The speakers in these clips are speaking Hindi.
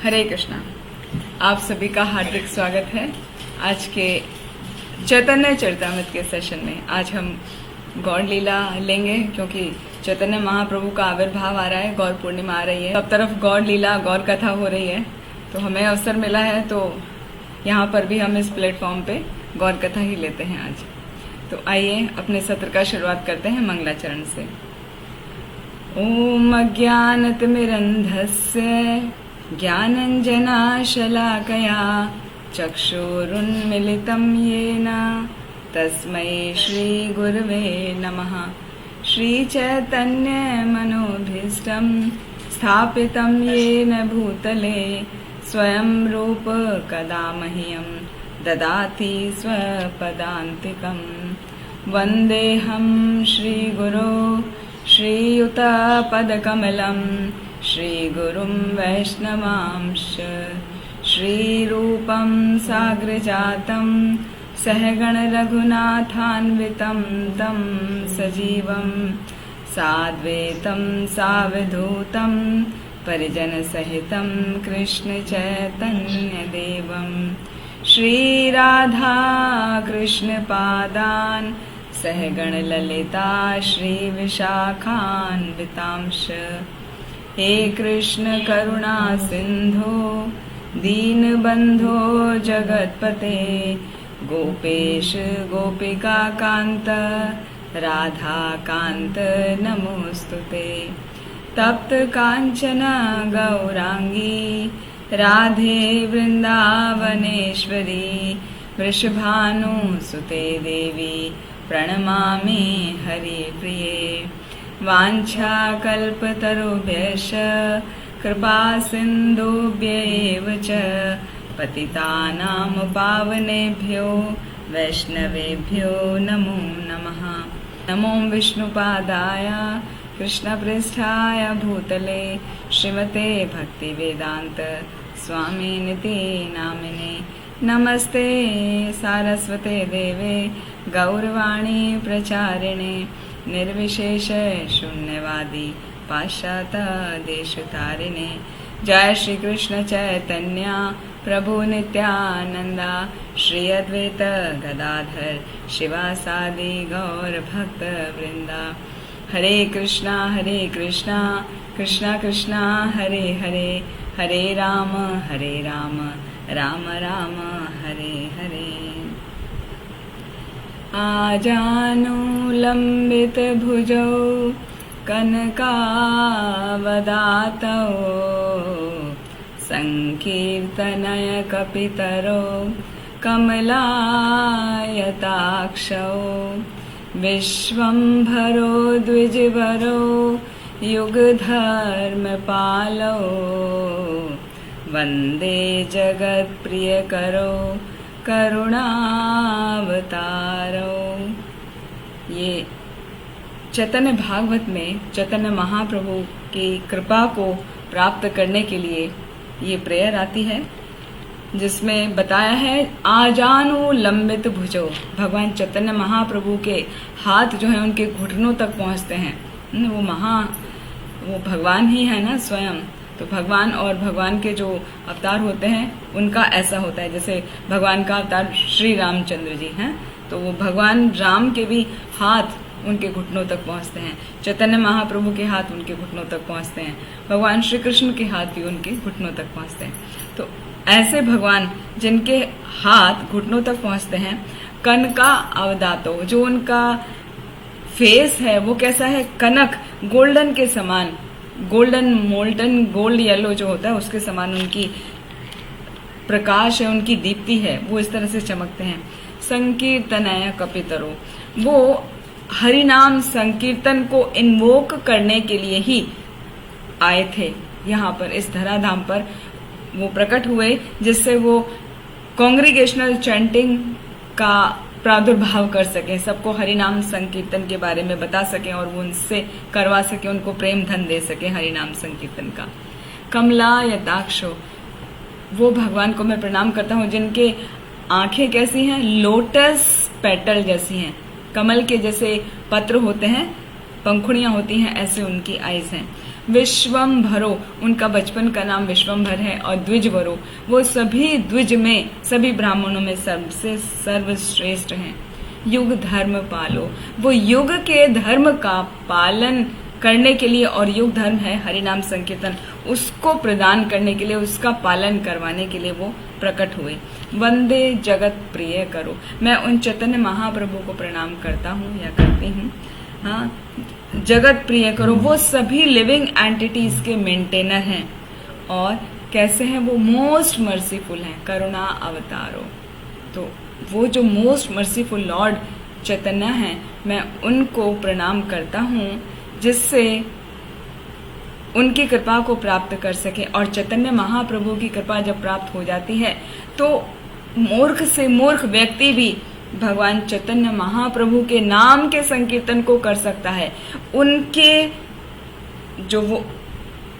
हरे कृष्णा। आप सभी का हार्दिक स्वागत है आज के चैतन्य चरितामृत के सेशन में। आज हम गौर लीला लेंगे क्योंकि चैतन्य महाप्रभु का आविर्भाव आ रहा है, गौर पूर्णिमा आ रही है, सब तरफ गौर लीला गौर कथा हो रही है, तो हमें अवसर मिला है तो यहाँ पर भी हम इस प्लेटफॉर्म पे गौर कथा ही लेते हैं आज। तो आइए अपने सत्र का शुरुआत करते हैं मंगलाचरण से। ओम अज्ञानतिमिरन्धस्य ज्ञानञ्जनाशलाकया चक्षुरुन्मिलितं येन तस्मै श्रीगुरवे नमः। श्रीचैतन्यमनोभीष्टं स्थापितं येन भूतले स्वयं रूप कदा मह्यं ददाति स्वपदान्तिकं। वन्देऽहं श्रीगुरो श्रीयुतपदकमलं श्रीगुरुं वैष्णवांश। श्रीरूपं साग्रजातं सहगण रघुनाथान्वितं तं सजीवं साद्वैतं सावधूतं परिजनसहितं कृष्णचैतन्यदेवं श्रीराधा कृष्णपादान् सहगण ललिता श्रीविशाखान्वितांश। हे कृष्ण करुणा सिंधो दीनबंधो जगतपते गोपेश गोपिका कांत राधा कांत नमोस्तुते। तप्त कांचन गौरांगी राधे वृंदावनेश्वरी वृषभानुसुते देवी प्रणमामि हरिप्रिये। वाञ्छाकल्पतरुभ्यश्च कृपासिन्धुभ्यैव च पतितानां पावनेभ्यो वैष्णवेभ्यो नमो नमः। नमो विष्णुपादाय कृष्णपृष्ठाय भूतले श्रीमते भक्तिवेदान्त स्वामिनिति नामिने। नमस्ते सारस्वते देवे गौरवाणी प्रचारिणे निर्विशेष शून्यवादी पाश्चात्य देशतारिणे। जय श्री कृष्ण चैतन्य प्रभु नित्यानंदा श्री अद्वैत गदाधर शिवासादि गौर भक्त वृंदा। हरे कृष्णा कृष्णा कृष्णा हरे हरे, हरे राम राम राम हरे हरे। आजानुलम्बित भुजौ कनकावदातौ संकीर्तनय कपितरो कमलायताक्षौ विश्वम्भरो द्विजवरो युगधर्मपालौ वन्दे जगत्प्रियकरो करुणावतारो। ये चैतन्य भागवत में चैतन्य महाप्रभु की कृपा को प्राप्त करने के लिए ये प्रेयर आती है, जिसमें बताया है आजानु लंबित भुजो। भगवान चैतन्य महाप्रभु के हाथ जो है उनके घुटनों तक पहुंचते हैं। वो भगवान ही है ना स्वयं, तो भगवान और भगवान के जो अवतार होते हैं उनका ऐसा होता है। जैसे भगवान का अवतार श्री रामचंद्र जी हैं, तो वो भगवान राम के भी हाथ उनके घुटनों तक पहुंचते हैं। चैतन्य महाप्रभु के हाथ उनके घुटनों तक पहुंचते हैं। भगवान श्री कृष्ण के हाथ भी उनके घुटनों तक पहुंचते हैं। तो ऐसे भगवान जिनके हाथ घुटनों तक पहुंचते हैं, कनका अवदातो, जो उनका फेस है वो कैसा है, कनक गोल्डन के समान, गोल्डन मोल्टन गोल्ड येलो जो होता है उसके समान उनकी प्रकाश है, उनकी दीप्ति है, वो इस तरह से चमकते हैं। संकीर्तनय कपितरो, वो हरिनाम संकीर्तन को इन्वोक करने के लिए ही आए थे यहाँ पर, इस धराधाम पर वो प्रकट हुए, जिससे वो कांग्रीगेशनल चैंटिंग का प्रादुर्भाव कर सके, सबको हरिनाम संकीर्तन के बारे में बता सके और वो उनसे करवा सके, उनको प्रेम धन दे सके हरिनाम संकीर्तन का। कमला यताक्षो, वो भगवान को मैं प्रणाम करता हूँ जिनके आंखें कैसी हैं, लोटस पेटल जैसी हैं, कमल के जैसे पत्र होते हैं, पंखुड़ियां होती हैं, ऐसे उनकी आईज हैं। विश्वम्भरो, उनका बचपन का नाम विश्वम्भर है। और द्विजवरो, वो सभी द्विज में, सभी ब्राह्मणों में सबसे सर्वश्रेष्ठ हैं। युग धर्म पालो, वो युग के धर्म का पालन करने के लिए, और युग धर्म है हरिनाम संकीर्तन, उसको प्रदान करने के लिए, उसका पालन करवाने के लिए वो प्रकट हुए। वंदे जगत प्रिय करो, मैं उन चैतन्य महाप्रभु को प्रणाम करता हूँ या करती हूँ। हाँ, जगत प्रिय करो, वो सभी लिविंग एंटिटीज के मेंटेनर हैं। और कैसे हैं वो? मोस्ट मर्सीफुल हैं, करुणा अवतारो। तो वो जो मोस्ट मर्सीफुल लॉर्ड चैतन्य हैं, मैं उनको प्रणाम करता हूँ, जिससे उनकी कृपा को प्राप्त कर सके। और चैतन्य महाप्रभु की कृपा जब प्राप्त हो जाती है तो मूर्ख से मूर्ख व्यक्ति भी भगवान चैतन्य महाप्रभु के नाम के संकीर्तन को कर सकता है। उनके जो वो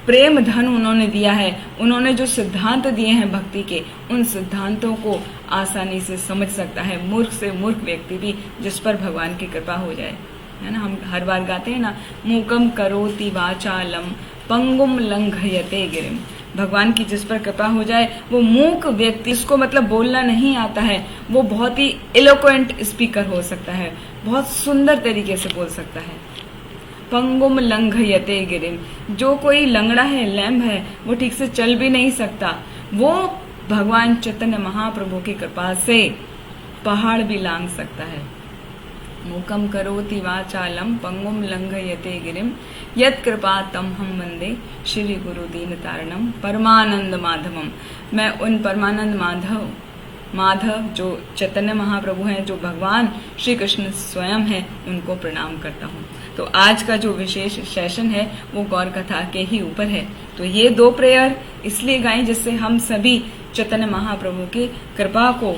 प्रेम धन उन्होंने दिया है, उन्होंने जो सिद्धांत दिए हैं भक्ति के, उन सिद्धांतों को आसानी से समझ सकता है मूर्ख से मूर्ख व्यक्ति भी, जिस पर भगवान की कृपा हो जाए, है ना। हम हर बार गाते हैं ना, मूकम करोति वाचालम पंगुम लंघयते गिरिम। भगवान की जिस पर कृपा हो जाए, वो मूक व्यक्ति, इसको मतलब बोलना नहीं आता है, वो बहुत ही एलोक्वेंट स्पीकर हो सकता है, बहुत सुंदर तरीके से बोल सकता है। पंगुम लंघयते गिरिम, जो कोई लंगड़ा है, लैम्ब है, वो ठीक से चल भी नहीं सकता, वो भगवान चैतन्य महाप्रभु की कृपा से पहाड़ भी लांघ सकता है। मूकम करोति वाचालम पंगुम लंघयते गिरिम यत् कृपा तम हम वंदे श्री गुरु दीन तारणम परमानंद माधवम। मैं उन परमानंद माधव जो चैतन्य महाप्रभु हैं, जो भगवान श्री कृष्ण स्वयं है, उनको प्रणाम करता हूँ। तो आज का जो विशेष सेशन है वो गौर कथा के ही ऊपर है। तो ये 2 प्रेयर इसलिए गाएं जिससे हम सभी चैतन्य महाप्रभु की कृपा को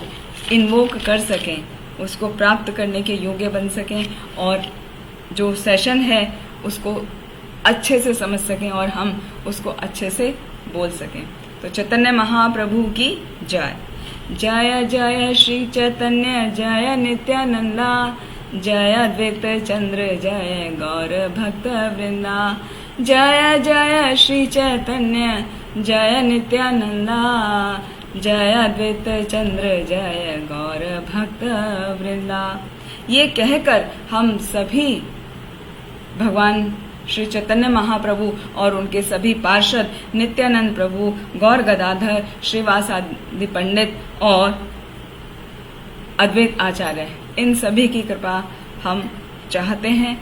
इन्वोक कर सकें, उसको प्राप्त करने के योग्य बन सकें, और जो सेशन है उसको अच्छे से समझ सकें और हम उसको अच्छे से बोल सकें। तो चैतन्य महाप्रभु की जय। जय जय श्री चैतन्य जय नित्यानंदा, जय अद्वैत चंद्र जय गौर भक्त वृंदा। जय जय श्री चैतन्य जय नित्यानंदा, जय अद्वैत चंद्र जय गौर भक्त वृंदा। ये कहकर हम सभी भगवान श्री चैतन्य महाप्रभु और उनके सभी पार्षद, नित्यानंद प्रभु, गौर गदाधर, श्रीवास आदि पंडित और अद्वैत आचार्य, इन सभी की कृपा हम चाहते हैं।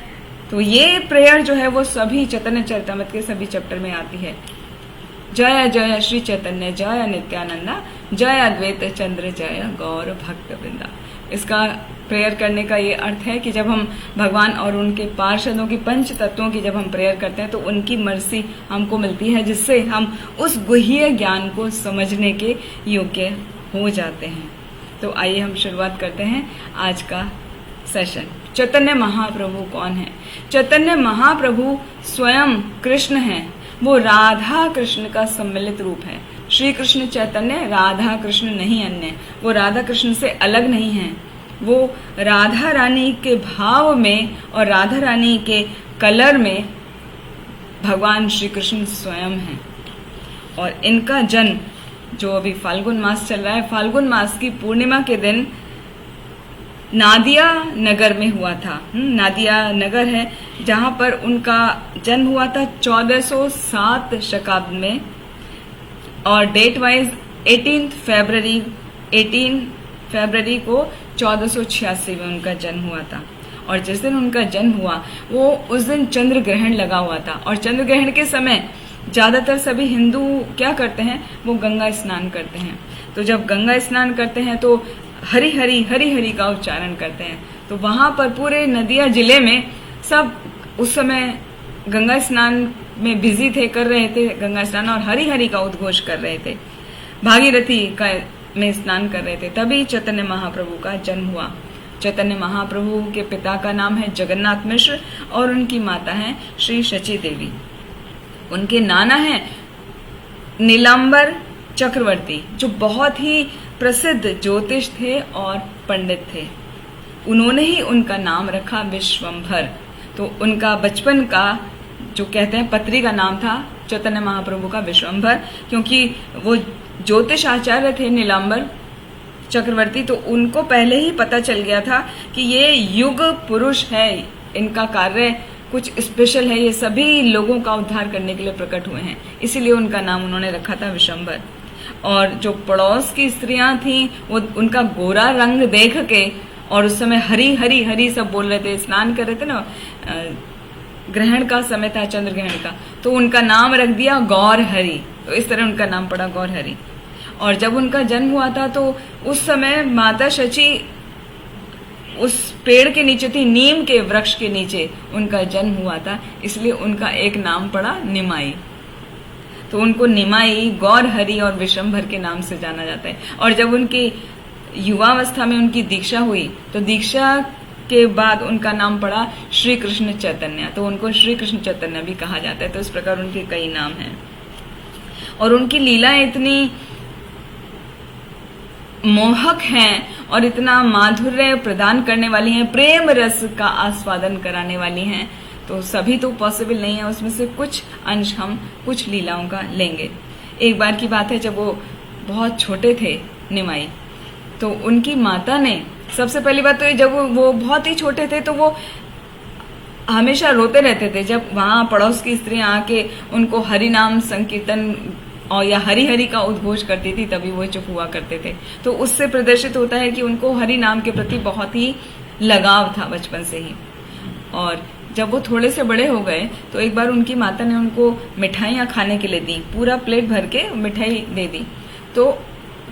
तो ये प्रेयर जो है वो सभी चैतन्य चरितामृत के सभी चैप्टर में आती है। जय जय श्री चैतन्य जय नित्यानंदा, जय अद्वैत चंद्र जय गौर भक्त वृंदा। इसका प्रेयर करने का ये अर्थ है कि जब हम भगवान और उनके पार्षदों की, पंच तत्वों की जब हम प्रेयर करते हैं तो उनकी मर्सी हमको मिलती है, जिससे हम उस गुह्य ज्ञान को समझने के योग्य हो जाते हैं। तो आइए हम शुरुआत करते हैं आज का सेशन। चैतन्य महाप्रभु कौन है? चैतन्य महाप्रभु स्वयं कृष्ण हैं। वो राधा कृष्ण का सम्मिलित रूप है। श्री कृष्ण चैतन्य राधा कृष्ण नहीं अन्य, वो राधा कृष्ण से अलग नहीं है। वो राधा रानी के भाव में और राधा रानी के कलर में भगवान श्री कृष्ण स्वयं हैं। और इनका जन्म जो अभी फाल्गुन मास चल रहा है, फाल्गुन मास की पूर्णिमा के दिन नादिया नगर में हुआ था। नादिया नगर है जहां पर उनका जन्म हुआ था 1407 शकाब्द में, और डेट वाइज 18 फरवरी को 1486 में उनका जन्म हुआ था। और जिस दिन उनका जन्म हुआ वो उस दिन चंद्र ग्रहण लगा हुआ था। और चंद्र ग्रहण के समय ज्यादातर सभी हिंदू क्या करते हैं, वो गंगा स्नान करते हैं। तो जब गंगा स्नान करते हैं तो हरि हरि का उच्चारण करते हैं। तो वहां पर पूरे नदिया जिले में सब उस समय गंगा स्नान में बिजी थे, कर रहे थे गंगा स्नान, और हरि हरि का उद्घोष कर रहे थे, भागीरथी का में स्नान कर रहे थे। तभी चैतन्य महाप्रभु का जन्म हुआ। चैतन्य महाप्रभु के पिता का नाम है जगन्नाथ मिश्र और उनकी माता है श्री शची देवी। उनके नाना हैं नीलांबर चक्रवर्ती, जो बहुत ही प्रसिद्ध ज्योतिष थे और पंडित थे। उन्होंने ही उनका नाम रखा विश्वम्भर। तो उनका बचपन का जो कहते हैं पत्री का नाम था चैतन्य महाप्रभु का विश्वम्भर, क्योंकि वो ज्योतिष आचार्य थे नीलांबर चक्रवर्ती, तो उनको पहले ही पता चल गया था कि ये युग पुरुष है, इनका कार्य कुछ स्पेशल है, ये सभी लोगों का उद्धार करने के लिए प्रकट हुए हैं, इसीलिए उनका नाम उन्होंने रखा था विश्वम्भर। और जो पड़ोस की स्त्रियां थीं वो उनका गोरा रंग देख के, और उस समय हरी हरी हरी सब बोल रहे थे, स्नान कर रहे थे ना, ग्रहण का समय था, चंद्र ग्रहण का, तो उनका नाम रख दिया गौर हरि। तो इस तरह उनका नाम पड़ा गौर हरि। और जब उनका जन्म हुआ था तो उस समय माता शची उस पेड़ के नीचे थी, नीम के वृक्ष के नीचे उनका जन्म हुआ था, इसलिए उनका एक नाम पड़ा निमाई। तो उनको निमाई, गौर हरि और विश्वम्भर के नाम से जाना जाता है। और जब उनकी युवावस्था में उनकी दीक्षा हुई तो दीक्षा के बाद उनका नाम पड़ा श्री कृष्ण चैतन्य, तो उनको श्री कृष्ण चैतन्य भी कहा जाता है। तो इस प्रकार उनके कई नाम हैं। और उनकी लीलाएं इतनी मोहक हैं और इतना माधुर्य प्रदान करने वाली हैं, प्रेम रस का आस्वादन कराने वाली हैं, तो सभी तो पॉसिबल नहीं है, उसमें से कुछ अंश हम कुछ लीलाओं का लेंगे। एक बार की बात है, जब वो बहुत छोटे थे निमाई, तो उनकी माता ने, सबसे पहली बात तो जब वो बहुत ही छोटे थे तो वो हमेशा रोते रहते थे। जब वहां पड़ोस की स्त्रियां आके उनको हरि नाम संकीर्तन और या हरि हरि का उद्घोष करती थी, तभी वो चुप हुआ करते थे। तो उससे प्रदर्शित होता है कि उनको हरि नाम के प्रति बहुत ही लगाव था बचपन से ही। और जब वो थोड़े से बड़े हो गए तो एक बार उनकी माता ने उनको मिठाइयाँ खाने के लिए दी, पूरा प्लेट भर के मिठाई दे दी। तो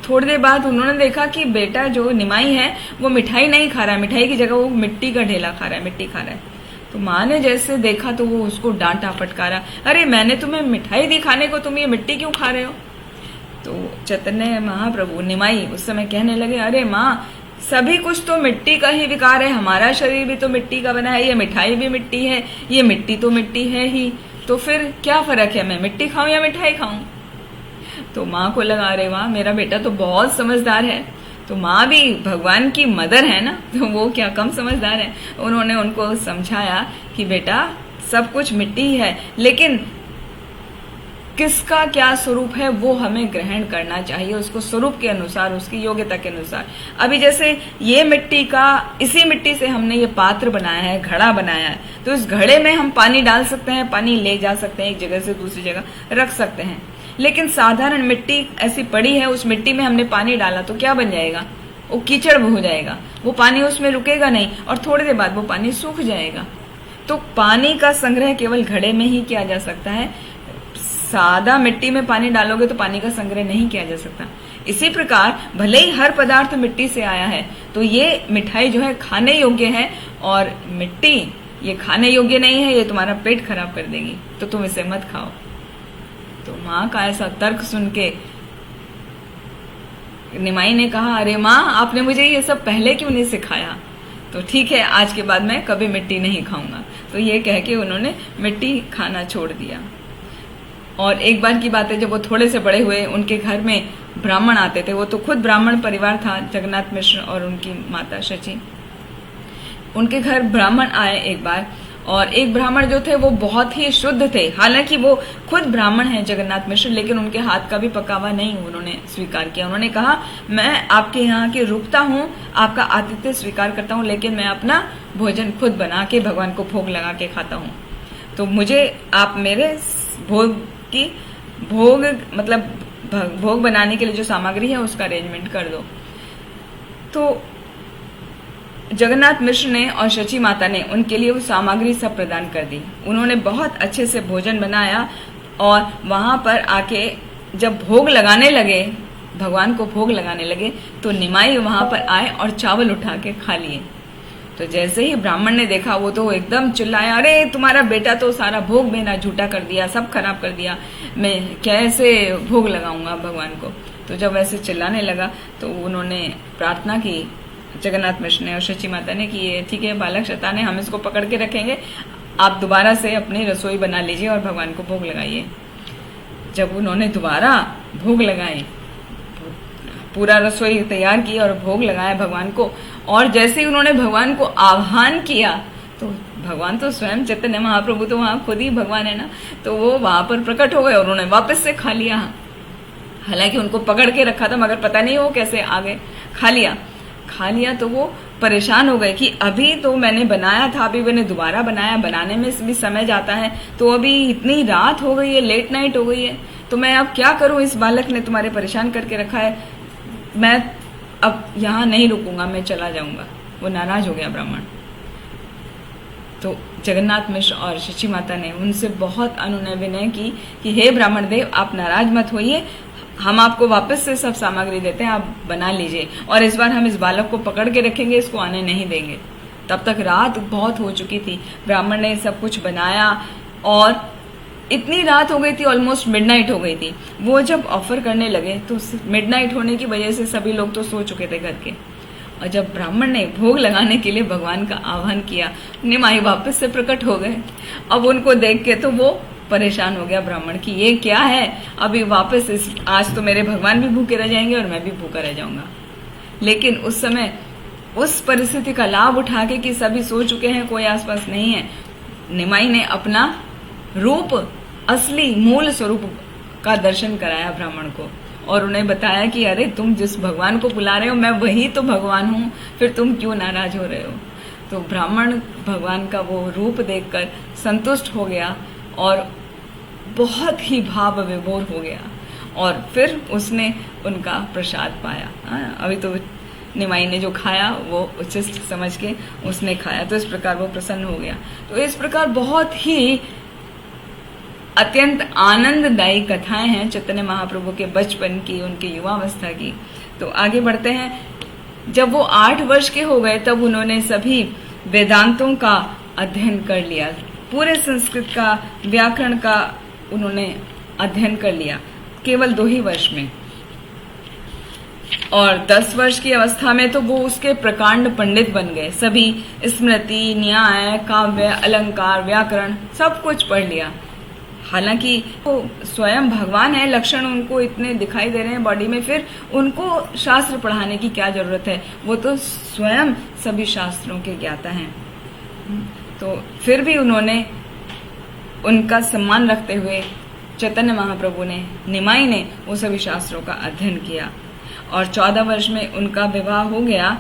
थोड़ी देर बाद उन्होंने देखा कि बेटा जो निमाई है वो मिठाई नहीं खा रहा है, मिठाई की जगह वो मिट्टी का ढेला खा रहा है, मिट्टी खा रहा है। तो माँ ने जैसे देखा तो वो उसको डांटा फटकारा, अरे मैंने तुम्हें मिठाई दी खाने को, तुम ये मिट्टी क्यों खा रहे हो? तो चैतन्य महाप्रभु निमाई उस समय कहने लगे, अरे माँ, सभी कुछ तो मिट्टी का ही विकार है, हमारा शरीर भी तो मिट्टी का बना है, ये मिठाई भी मिट्टी है, ये मिट्टी तो मिट्टी है ही, तो फिर क्या फर्क है, मैं मिट्टी खाऊं या मिठाई खाऊं? तो माँ को लगा, अरे वाह, मेरा बेटा तो बहुत समझदार है। तो माँ भी भगवान की मदर है ना, तो वो क्या कम समझदार है। उन्होंने उनको समझाया कि बेटा सब कुछ मिट्टी ही है, लेकिन किसका क्या स्वरूप है वो हमें ग्रहण करना चाहिए, उसको स्वरूप के अनुसार, उसकी योग्यता के अनुसार। अभी जैसे ये मिट्टी का, इसी मिट्टी से हमने ये पात्र बनाया है, घड़ा बनाया है, तो इस घड़े में हम पानी डाल सकते हैं, पानी ले जा सकते हैं, एक जगह से दूसरी जगह रख सकते हैं। लेकिन साधारण मिट्टी ऐसी पड़ी है, उस मिट्टी में हमने पानी डाला तो क्या बन जाएगा? वो कीचड़ हो जाएगा, वो पानी उसमें रुकेगा नहीं और थोड़ी देर बाद वो पानी सूख जाएगा। तो पानी का संग्रह केवल घड़े में ही किया जा सकता है, सादा मिट्टी में पानी डालोगे तो पानी का संग्रह नहीं किया जा सकता। इसी प्रकार भले ही हर पदार्थ मिट्टी से आया है, तो ये मिठाई जो है खाने योग्य है, और मिट्टी ये खाने योग्य नहीं है, ये तुम्हारा पेट खराब कर देगी, तो तुम इसे मत खाओ। तो माँ का ऐसा तर्क सुन के निमाई ने कहा, अरे माँ, आपने मुझे ये सब पहले क्यों नहीं सिखाया? तो ठीक है, आज के बाद मैं कभी मिट्टी नहीं खाऊंगा। तो ये कह के उन्होंने मिट्टी खाना छोड़ दिया। और एक बार की बात है, जब वो थोड़े से बड़े हुए, उनके घर में ब्राह्मण आते थे, वो तो खुद ब्राह्मण परिवार था, जगन्नाथ मिश्र और उनकी माता शची। उनके घर ब्राह्मण आए एक बार, और एक ब्राह्मण जो थे वो बहुत ही शुद्ध थे, हालांकि वो खुद ब्राह्मण हैं जगन्नाथ मिश्र, लेकिन उनके हाथ का भी पका हुआ नहीं उन्होंने स्वीकार किया। उन्होंने कहा, मैं आपके यहाँ के रुकता हूँ, आपका आतिथ्य स्वीकार करता हूँ, लेकिन मैं अपना भोजन खुद बना के भगवान को भोग लगा के खाता हूँ। तो मुझे आप मेरे भोग बनाने के लिए जो सामग्री है उसका अरेंजमेंट कर दो। तो जगन्नाथ मिश्र ने और शची माता ने उनके लिए वो सामग्री सब प्रदान कर दी। उन्होंने बहुत अच्छे से भोजन बनाया, और वहां पर आके जब भोग लगाने लगे, भगवान को भोग लगाने लगे, तो निमाई वहां पर आए और चावल उठा के खा लिए। तो जैसे ही ब्राह्मण ने देखा, वो तो एकदम चिल्लाया, अरे तुम्हारा बेटा तो सारा भोग मेरा झूठा कर दिया, सब खराब कर दिया, मैं कैसे भोग लगाऊंगा भगवान को। तो जब ऐसे चिल्लाने लगा तो उन्होंने प्रार्थना की, जगन्नाथ मिश्र ने और शची माता ने, कि ये ठीक है, बालक शैतान है, हम इसको पकड़ के रखेंगे, आप दोबारा से अपनी रसोई बना लीजिए और भगवान को भोग लगाइए। जब उन्होंने दोबारा भोग लगाए, पूरा रसोई तैयार की और भोग लगाया भगवान को, और जैसे ही उन्होंने भगवान को आह्वान किया तो भगवान तो स्वयं चैतन्य महाप्रभु तो वहां खुद ही भगवान है ना, तो वो वहां पर प्रकट हो गए और उन्होंने वापस से खा लिया। हालांकि उनको पकड़ के रखा था, मगर पता नहीं वो कैसे आ गए। खा लिया तो वो परेशान हो गए कि अभी तो मैंने बनाया था, अभी मैंने दोबारा बनाया, बनाने में भी समय जाता है, तो अभी इतनी रात हो गई है, लेट नाइट हो गई है, तो मैं अब क्या करूं, इस बालक ने तुम्हारे परेशान करके रखा है, मैं अब यहाँ नहीं रुकूंगा, मैं चला जाऊंगा। वो नाराज हो गया ब्राह्मण। तो जगन्नाथ मिश्र और शची माता ने उनसे बहुत अनुनय विनय की कि हे ब्राह्मण देव, आप नाराज मत होइए, हम आपको वापस से सब सामग्री देते हैं, आप बना लीजिए, और इस बार हम इस बालक को पकड़ के रखेंगे, इसको आने नहीं देंगे। तब तक रात बहुत हो चुकी थी। ब्राह्मण ने सब कुछ बनाया और इतनी रात हो गई थी, ऑलमोस्ट मिडनाइट हो गई थी। वो जब ऑफर करने लगे तो मिडनाइट होने की वजह से सभी लोग तो सो चुके थे घर के, और जब ब्राह्मण ने भोग लगाने के लिए भगवान का आह्वान किया, निमाई वापस से प्रकट हो गए। अब उनको देख के तो वो परेशान हो गया ब्राह्मण कि ये क्या है, अभी वापस आज तो मेरे भगवान भी भूखे रह जाएंगे और मैं भी भूखा रह जाऊंगा। लेकिन उस समय उस परिस्थिति का लाभ उठा के कि सभी सो चुके हैं, कोई आसपास नहीं है, निमाई ने अपना रूप, असली मूल स्वरूप का दर्शन कराया ब्राह्मण को और उन्हें बताया कि अरे तुम जिस भगवान को बुला रहे हो, मैं वही तो भगवान हूँ, फिर तुम क्यों नाराज हो रहे हो। तो ब्राह्मण भगवान का वो रूप देखकर संतुष्ट हो गया और बहुत ही भाव विभोर हो गया, और फिर उसने उनका प्रसाद पाया। अभी तो निमाई ने जो खाया वो उचित समझ के उसने खाया, तो इस प्रकार वो प्रसन्न हो गया। तो इस प्रकार बहुत ही अत्यंत आनंददायी कथाएं हैं चैतन्य महाप्रभु के बचपन की, उनके युवावस्था की। तो आगे बढ़ते हैं। जब वो 8 वर्ष के हो गए तब उन्होंने सभी वेदांतों का अध्ययन कर लिया, पूरे संस्कृत का, व्याकरण का उन्होंने अध्ययन कर लिया केवल 2 ही वर्ष में। और 10 वर्ष की अवस्था में तो वो उसके प्रकांड पंडित बन गए। सभी स्मृति, न्याय, काव्य, अलंकार, व्याकरण सब कुछ पढ़ लिया। हालांकि वो स्वयं भगवान है, लक्षण उनको इतने दिखाई दे रहे हैं बॉडी में, फिर उनको शास्त्र पढ़ाने की क्या जरूरत है, वो तो स्वयं सभी शास्त्रों के ज्ञाता हैं। तो फिर भी उन्होंने उनका सम्मान रखते हुए चैतन्य महाप्रभु ने, निमाई ने वो सभी शास्त्रों का अध्ययन किया। और 14 वर्ष में उनका विवाह हो गया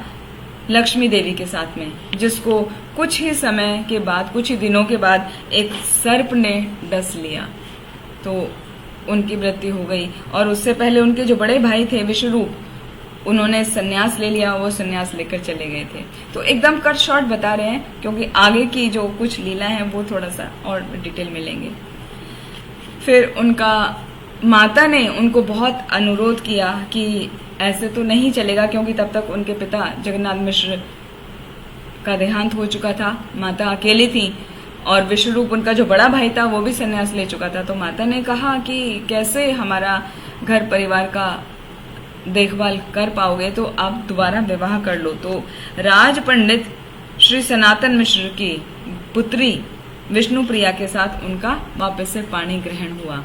लक्ष्मी देवी के साथ में, जिसको कुछ ही समय के बाद, कुछ ही दिनों के बाद एक सर्प ने डस लिया, तो उनकी मृत्यु हो गई। और उससे पहले उनके जो बड़े भाई थे विश्वरूप, उन्होंने सन्यास ले लिया, वो सन्यास लेकर चले गए थे। तो एकदम कट शॉर्ट बता रहे हैं, क्योंकि आगे की जो कुछ लीला है वो थोड़ा सा और डिटेल में लेंगे। फिर उनका माता ने उनको बहुत अनुरोध किया कि ऐसे तो नहीं चलेगा, क्योंकि तब तक उनके पिता जगन्नाथ मिश्र का देहांत हो चुका था, माता अकेली थी, और विश्वरूप उनका जो बड़ा भाई था वो भी सन्यास ले चुका था। तो माता ने कहा कि कैसे हमारा घर परिवार का देखभाल कर पाओगे, तो आप दोबारा विवाह कर लो। तो राज पंडित श्री सनातन मिश्र की पुत्री विष्णु प्रिया के साथ उनका वापस से पाणी ग्रहण हुआ।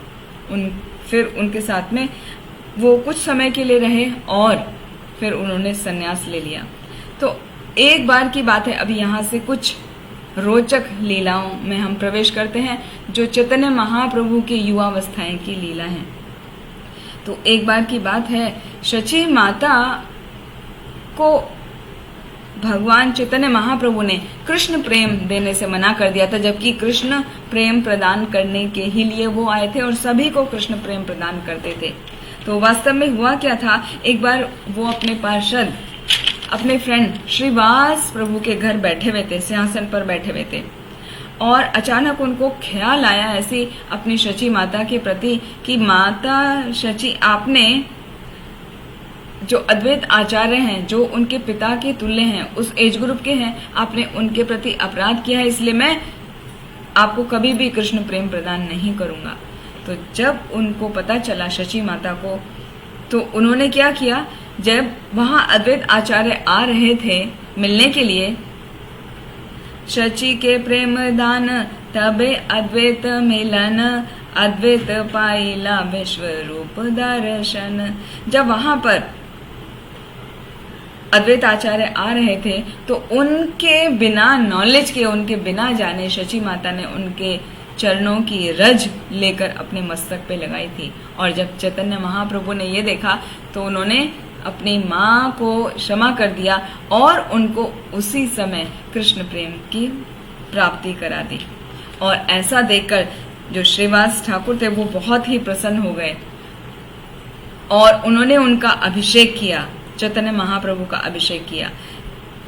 फिर उनके साथ में वो कुछ समय के लिए रहे और फिर उन्होंने सन्यास ले लिया। तो एक बार की बात है, अभी यहाँ से कुछ रोचक लीलाओं में हम प्रवेश करते हैं, जो चैतन्य महाप्रभु की युवावस्थाएं की लीला है। तो एक बार की बात है, शची माता को भगवान चैतन्य महाप्रभु ने कृष्ण प्रेम देने से मना कर दिया था, जबकि कृष्ण प्रेम प्रदान करने के ही लिए वो आए थे और सभी को कृष्ण प्रेम प्रदान करते थे। तो वास्तव में हुआ क्या था, एक बार वो अपने पार्षद, अपने फ्रेंड श्रीवास प्रभु के घर बैठे हुए थे, सिंहासन पर बैठे हुए थे, और अचानक उनको ख्याल आया ऐसी अपनी शची माता के प्रति कि माता शची, आपने जो अद्वैत आचार्य हैं, जो उनके पिता के तुल्य हैं, उस एज ग्रुप के हैं, आपने उनके प्रति अपराध किया है, इसलिए मैं आपको कभी भी कृष्ण प्रेम प्रदान नहीं करूंगा। तो जब उनको पता चला शची माता को, तो उन्होंने क्या किया, जब वहां अद्वैत आचार्य आ रहे थे मिलने के लिए, शची के प्रेम दान तबे अद्वैत मिलन, अद्वैत पाइला विश्व रूप दर्शन। जब वहां पर अद्वैत आचार्य आ रहे थे तो उनके बिना नॉलेज के, उनके बिना जाने शची माता ने उनके चरणों की रज लेकर अपने मस्तक पे लगाई थी। और जब चैतन्य महाप्रभु ने ये देखा तो उन्होंने अपनी माँ को क्षमा कर दिया और उनको उसी समय कृष्ण प्रेम की प्राप्ति करा दी। और ऐसा देखकर जो श्रीवास ठाकुर थे वो बहुत ही प्रसन्न हो गए और उन्होंने उनका अभिषेक किया, चैतन्य महाप्रभु का अभिषेक किया।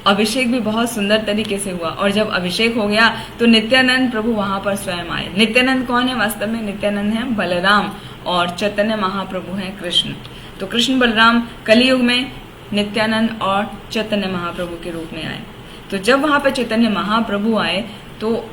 अभिषेक भी बहुत सुंदर तरीके से हुआ और जब अभिषेक हो गया तो नित्यानंद प्रभु वहां पर स्वयं आए। नित्यानंद कौन है? वास्तव में नित्यानंद है बलराम और चैतन्य महाप्रभु हैं कृष्ण। तो कृष्ण बलराम कलियुग में नित्यानंद और चैतन्य महाप्रभु के रूप में आए। तो जब वहां पर चैतन्य महाप्रभु आए तो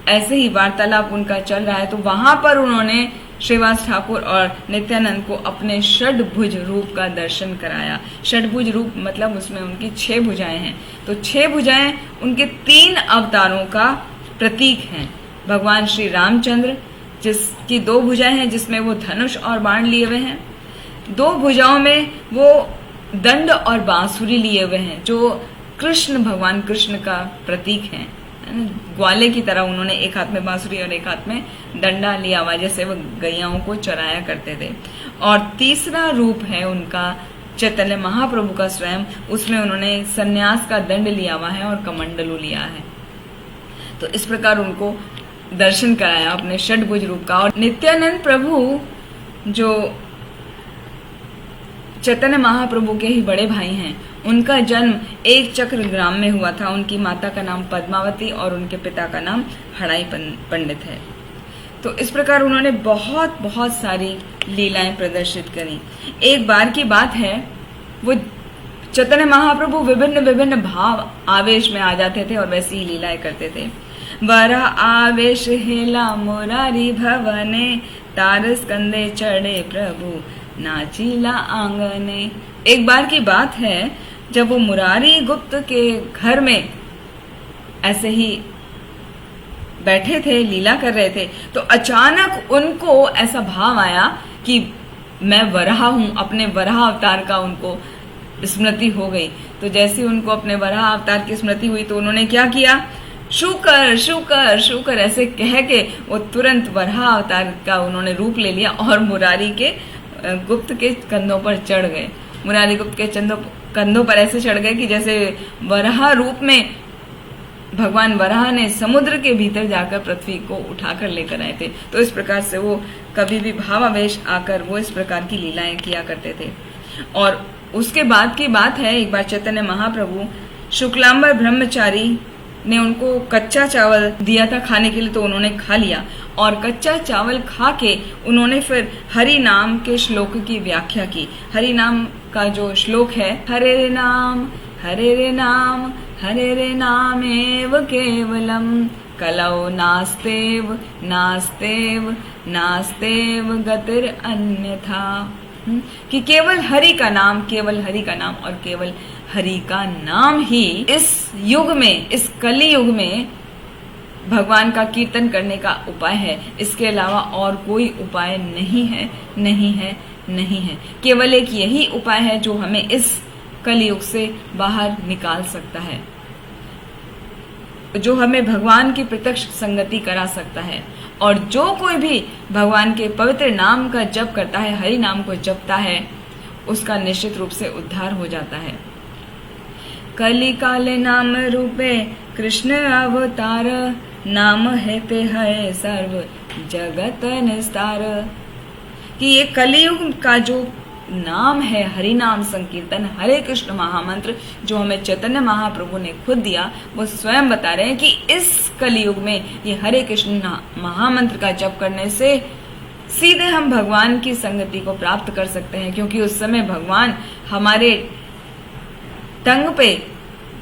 ऐसे ही वार्तालाप उनका चल रहा है, तो वहां पर उन्होंने श्रीवास ठाकुर और नित्यानंद को अपने षडभुज रूप का दर्शन कराया। षडभुज रूप मतलब उसमें उनकी 6 भुजाएं हैं। तो 6 भुजाएं उनके 3 अवतारों का प्रतीक हैं। भगवान श्री रामचंद्र जिसकी 2 भुजाएं हैं, जिसमें वो धनुष और बाण लिए हुए हैं। 2 भुजाओं में वो दंड और बांसुरी लिए हुए हैं, जो कृष्ण, भगवान कृष्ण का प्रतीक है। ग्वाले की तरह उन्होंने एक हाथ में बांसुरी और एक हाथ में डंडा लिया हुआ, जैसे वो गैयाओं को चराया करते थे। और तीसरा रूप है उनका चैतन्य महाप्रभु का स्वयं, उसमें उन्होंने सन्यास का दंड लिया हुआ है और कमंडलू लिया है। तो इस प्रकार उनको दर्शन कराया अपने षडभुज रूप का। और नित्यानंद प्रभु जो चैतन्य महाप्रभु के ही बड़े भाई हैं, उनका जन्म एक चक्र ग्राम में हुआ था। उनकी माता का नाम पद्मावती और उनके पिता का नाम हड़ाई पंडित है। तो इस प्रकार उन्होंने बहुत बहुत सारी लीलाएं प्रदर्शित करी। एक बार की बात है, वो चैतन्य महाप्रभु विभिन्न विभिन्न भाव आवेश में आ जाते थे और वैसी ही लीलाएं करते थे। वरा आवेश हेला मुरारी भवने, तार स्कंदे चढ़े प्रभु नाचीला आंगने। एक बार की बात है, जब वो मुरारी गुप्त के घर में ऐसे ही बैठे थे, लीला कर रहे थे, तो अचानक उनको ऐसा भाव आया कि मैं वराह हूं। अपने वराह अवतार का उनको स्मृति हो गई। तो जैसे उनको अपने वराह अवतार की स्मृति हुई तो उन्होंने क्या किया, शुकर शुकर शुकर ऐसे कह के वो तुरंत वराह अवतार का उन्होंने रूप ले लिया और मुरारी के गुप्त के कंधों पर चढ़ गए। मुरारी गुप्त के कंधों पर ऐसे चढ़ गए कि जैसे वराह रूप में भगवान वराह ने समुद्र के भीतर जाकर पृथ्वी को उठाकर लेकर आए थे। तो इस प्रकार से वो कभी भी भावावेश आकर वो इस प्रकार की लीलाएं किया करते थे। और उसके बाद की बात है, एक बार चैतन्य महाप्रभु शुक्लांबर ब्रह्मचारी ने उनको कच्चा चावल दिया था खाने के लिए, तो उन्होंने खा लिया और कच्चा चावल खा के उन्होंने फिर हरि नाम के श्लोक की व्याख्या की। हरि नाम का जो श्लोक है, हरे रे नाम हरे रे नाम हरे रे नाम एव केवलम कलौ नास्तेव नास्तेव नास्तेव गतिर अन्यथा, कि केवल हरि का नाम, केवल हरि का नाम और केवल हरि का नाम ही इस युग में, इस कली युग में भगवान का कीर्तन करने का उपाय है। इसके अलावा और कोई उपाय नहीं है, नहीं है, नहीं है। केवल एक यही उपाय है जो हमें इस कलयुग से बाहर निकाल सकता है, जो हमें भगवान की प्रत्यक्ष संगति करा सकता है। और जो कोई भी भगवान के पवित्र नाम का जप करता है, हरि नाम को जपता है, उसका निश्चित रूप से उद्धार हो जाता है। कली काले नाम रूपे कृष्ण अवतार, नाम है ते है सर्व जगत निस्तार, कि ये कलियुग का जो नाम है हरि नाम संकीर्तन, हरे कृष्ण महामंत्र, जो हमें चैतन्य महाप्रभु ने खुद दिया, वो स्वयं बता रहे हैं कि इस कलियुग में ये हरे कृष्ण महामंत्र का जप करने से सीधे हम भगवान की संगति को प्राप्त कर सकते हैं, क्योंकि उस समय भगवान हमारे टंग पे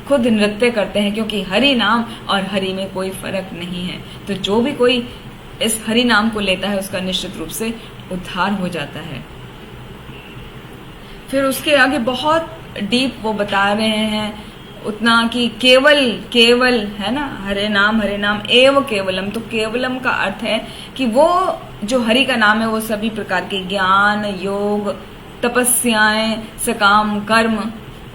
खुद नृत्य करते हैं, क्योंकि हरि नाम और हरि में कोई फर्क नहीं है। तो जो भी कोई इस हरि नाम को लेता है उसका निश्चित रूप से उद्धार हो जाता है। फिर उसके आगे बहुत डीप वो बता रहे हैं उतना कि केवल केवल है ना, हरे नाम एव केवलम। तो केवलम का अर्थ है कि वो जो हरि का नाम है वो सभी प्रकार के ज्ञान, योग, तपस्याएं, सकाम कर्म